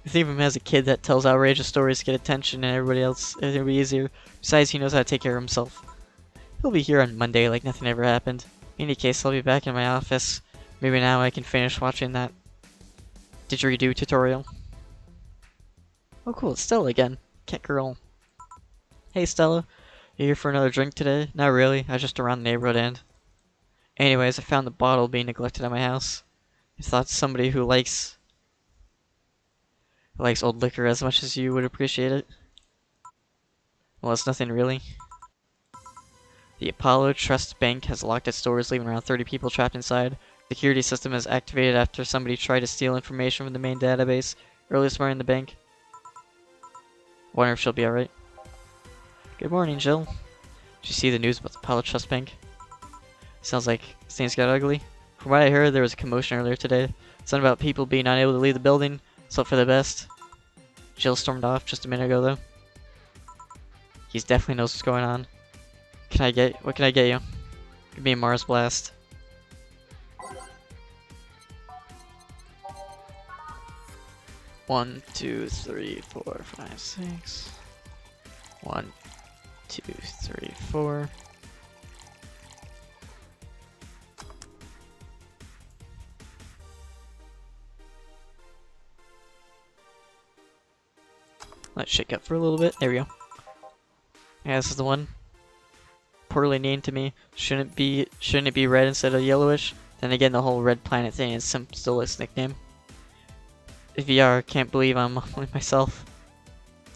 I think of him as a kid that tells outrageous stories to get attention and everybody else, it'll be easier. Besides, he knows how to take care of himself. He'll be here on Monday like nothing ever happened. In any case, I'll be back in my office. Maybe now I can finish watching that didgeridoo tutorial. Oh cool, it's Stella again. Cat girl. Hey Stella, you here for another drink today? Not really, I was just around the neighborhood and... Anyways, I found the bottle being neglected at my house. I thought somebody who likes old liquor as much as you would appreciate it. Well, it's nothing really. The Apollo Trust Bank has locked its doors, leaving around 30 people trapped inside. The security system is activated after somebody tried to steal information from the main database early this morning in the bank. Wonder if she'll be alright. Good morning, Jill. Did you see the news about the Apollo Trust Bank? Sounds like things got ugly. From what I heard, there was a commotion earlier today. Something about people being unable to leave the building. Let's hope for the best. Jill stormed off just a minute ago, though. He definitely knows what's going on. What can I get you? Give me a Mars Blast. One, two, three, four, five, six. 1, 2, 3, 4. Let's shake up for a little bit. There we go. Yeah, this is the one. Poorly named to me. Shouldn't it be red instead of yellowish? Then again, the whole red planet thing is still its nickname. VR, can't believe I'm only myself.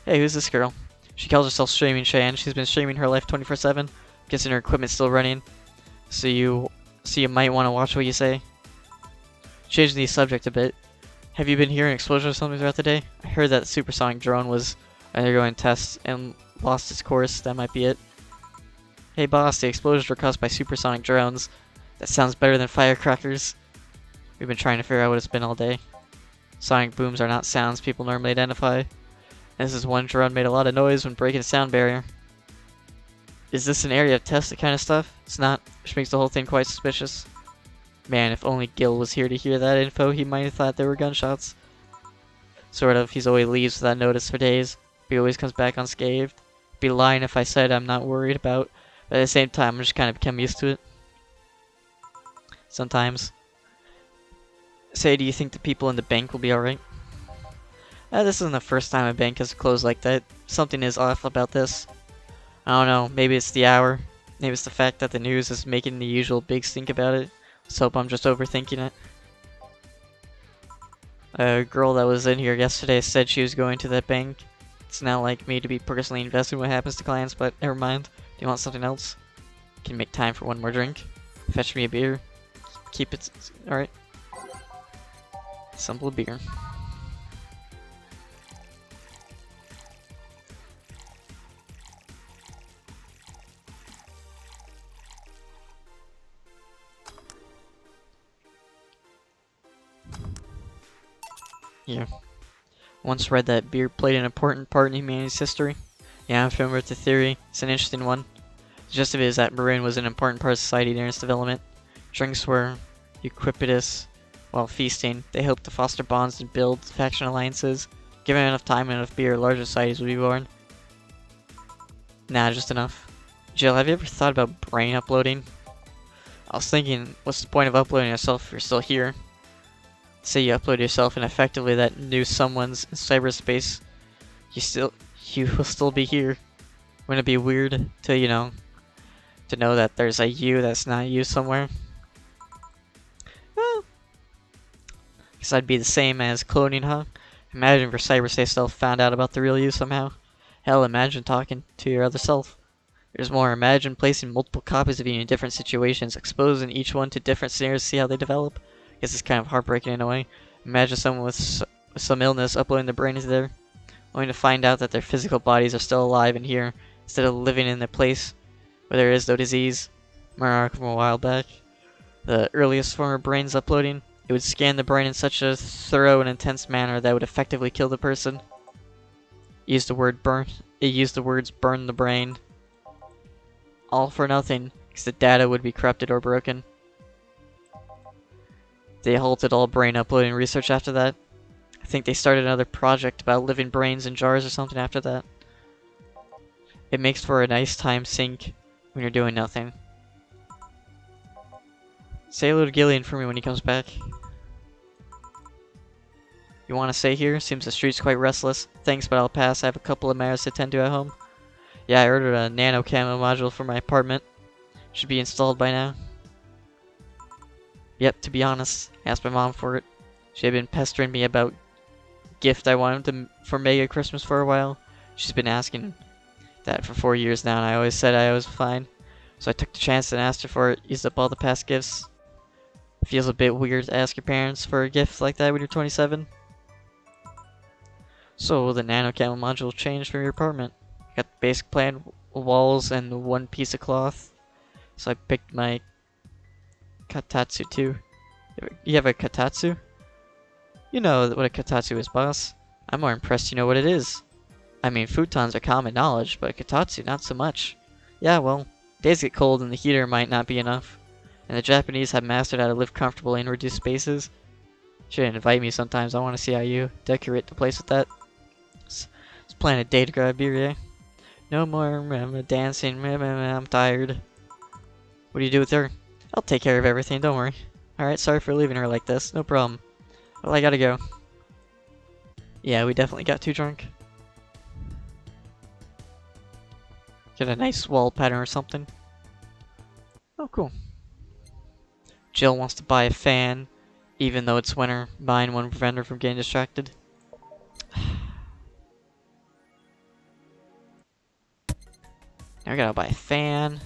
Hey, who's this girl? She calls herself Streaming Shan. She's been streaming her life 24/7. Guessing her equipment's still running. So you might want to watch what you say. Changing the subject a bit. Have you been hearing explosions or something throughout the day? I heard that the supersonic drone was undergoing tests and lost its course. That might be it. Hey boss, the explosions were caused by supersonic drones. That sounds better than firecrackers. We've been trying to figure out what it's been all day. Sonic booms are not sounds people normally identify. This is one drone made a lot of noise when breaking a sound barrier. Is this an area of test, that kind of stuff? It's not, which makes the whole thing quite suspicious. Man, if only Gil was here to hear that info, he might have thought there were gunshots. Sort of, he's always leaves without notice for days, but he always comes back unscathed. I'd be lying if I said I'm not worried about, but at the same time, I'm just kind of become used to it. Sometimes. Say, do you think the people in the bank will be alright? This isn't the first time a bank has closed like that. Something is off about this. I don't know, maybe it's the hour. Maybe it's the fact that the news is making the usual big stink about it. Let's hope I'm just overthinking it. A girl that was in here yesterday said she was going to that bank. It's not like me to be personally invested in what happens to clients, but never mind. Do you want something else? Can make time for one more drink. Fetch me a beer. Keep it... Alright. Simple beer. Yeah. Once read that beer played an important part in humanity's history. Yeah, I'm familiar with the theory. It's an interesting one. The gist of it is that maroon was an important part of society during its development. Drinks were ubiquitous while feasting. They helped to foster bonds and build faction alliances. Given enough time and enough beer, larger societies would be born. Nah, just enough. Jill, have you ever thought about brain uploading? I was thinking, what's the point of uploading yourself if you're still here? Say you upload yourself and effectively that new someone's in cyberspace, you will still be here. Wouldn't it be weird to, you know, to know that there's a you that's not you somewhere? Well, guess I'd be the same as cloning, huh? Imagine if your cyberspace self found out about the real you somehow. Hell, imagine talking to your other self. There's more. Imagine placing multiple copies of you in different situations, exposing each one to different scenarios to see how they develop. Guess it's kind of heartbreaking in a way. Imagine someone with some illness uploading their brain into there, only to find out that their physical bodies are still alive and here, instead of living in their place where there is no disease. Remember from a while back, the earliest form of brains uploading, it would scan the brain in such a thorough and intense manner that would effectively kill the person. It used the words burn the brain. All for nothing, because the data would be corrupted or broken. They halted all brain uploading research after that. I think they started another project about living brains in jars or something after that. It makes for a nice time sink when you're doing nothing. Say hello to Gillian for me when he comes back. You want to stay here? Seems the street's quite restless. Thanks, but I'll pass. I have a couple of matters to attend to at home. Yeah, I ordered a nano camo module for my apartment. Should be installed by now. Yep, to be honest, I asked my mom for it. She had been pestering me about gift I wanted for Mega Christmas for a while. She's been asking that for 4 years now, and I always said I was fine. So I took the chance and asked her for it, used up all the past gifts. It feels a bit weird to ask your parents for a gift like that when you're 27. So the nano camo module changed from your apartment. Got the basic plan walls and one piece of cloth. So I picked my Katatsu too. You have a Katatsu? You know what a Katatsu is, boss. I'm more impressed you know what it is. I mean, futons are common knowledge, but a Katatsu not so much. Yeah, well, days get cold and the heater might not be enough. And the Japanese have mastered how to live comfortably in reduced spaces. Should invite me sometimes. I want to see how you decorate the place with that. Let's plan a day to grab beer, yeah? No more dancing. I'm tired. What do you do with her? I'll take care of everything, don't worry. Alright, sorry for leaving her like this. No problem. Well, I gotta go. Yeah, we definitely got too drunk. Get a nice wall pattern or something. Oh, cool. Jill wants to buy a fan, even though it's winter. Buying one to prevent her from getting distracted. Now I gotta buy a fan.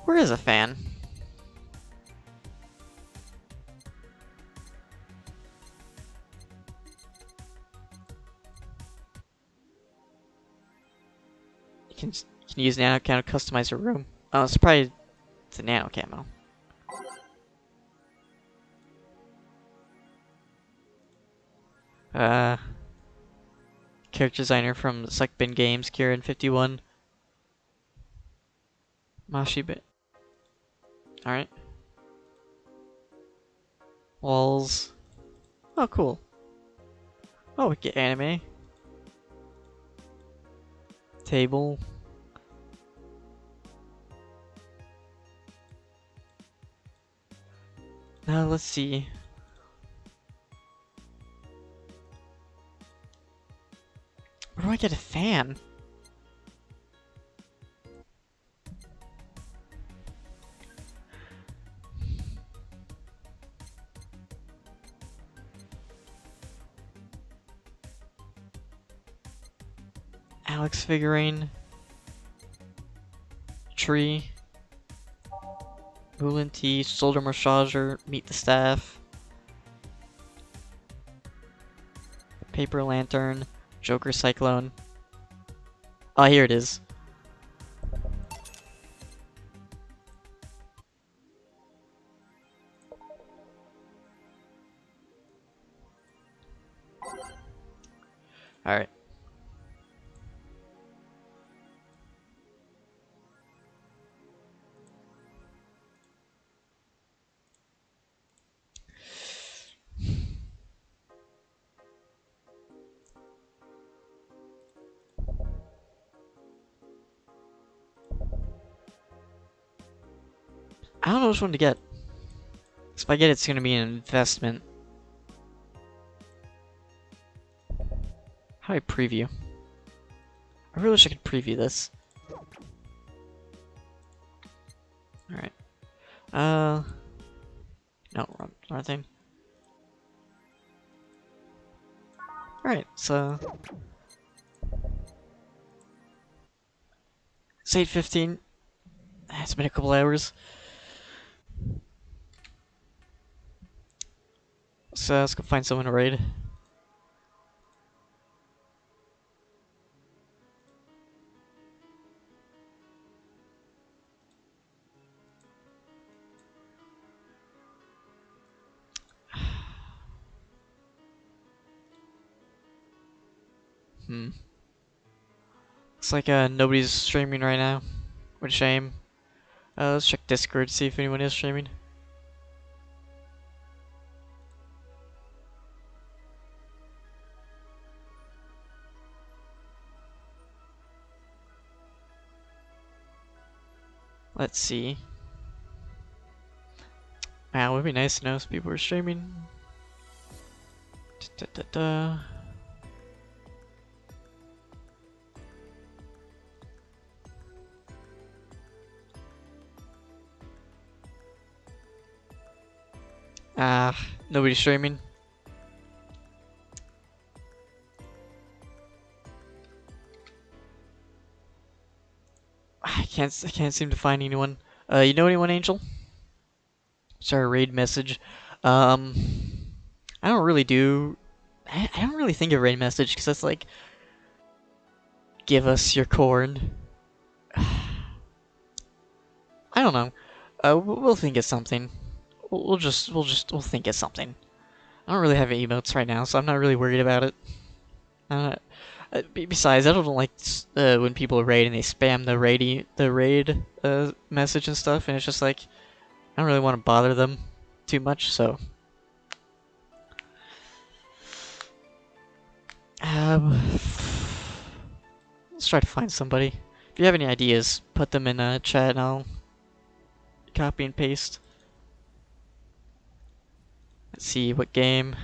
Where is a fan? You can use nano camo to customize your room. Oh, it's probably the nano camo. Character designer from Suckbin Games, Kieran51. Mashibe. Alright. Walls. Oh, cool. Oh, we get anime. Table. Now let's see. Where do I get a fan? Alex figurine. Tree. Mulan T, Shoulder Massager, Meet the Staff. Paper Lantern, Joker Cyclone. Oh, here it is. Alright. I don't know which one to get. If I get it, it's gonna be an investment. How do I preview? I really wish I could preview this. Alright. No, wrong thing. Alright, so... It's 8:15. It's been a couple hours. So let's go find someone to raid. Looks like nobody's streaming right now. What a shame. Let's check Discord, see if anyone is streaming. Let's see. Wow, it would be nice to know if people were streaming. Da, da, da. Nobody's streaming. I can't seem to find anyone. You know anyone, Angel? Sorry, raid message. I don't really do. I don't really think of raid message because that's like, give us your corn. I don't know. We'll think of something. We'll think of something. I don't really have emotes right now, so I'm not really worried about it. Besides, I don't like when people raid and they spam the raid message and stuff, and it's just like I don't really want to bother them too much. So, let's try to find somebody. If you have any ideas, put them in chat, and I'll copy and paste. Let's see what game.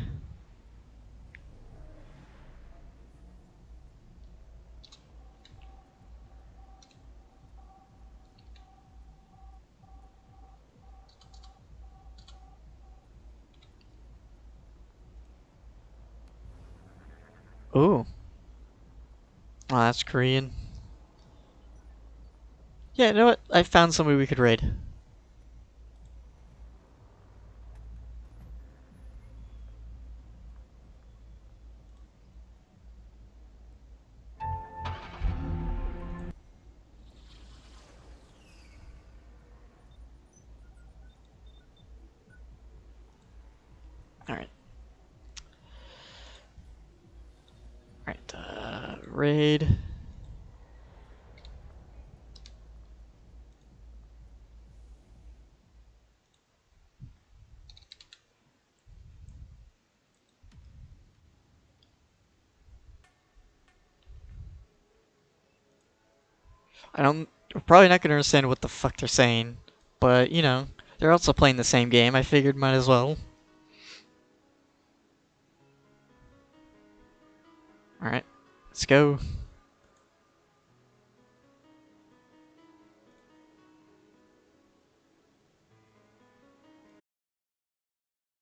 Ooh. Oh, that's Korean. Yeah, you know what? I found somebody we could raid. Alright. Alright, raid. We're probably not gonna understand what the fuck they're saying, but you know, They're also playing the same game. I figured might as well. Alright, let's go.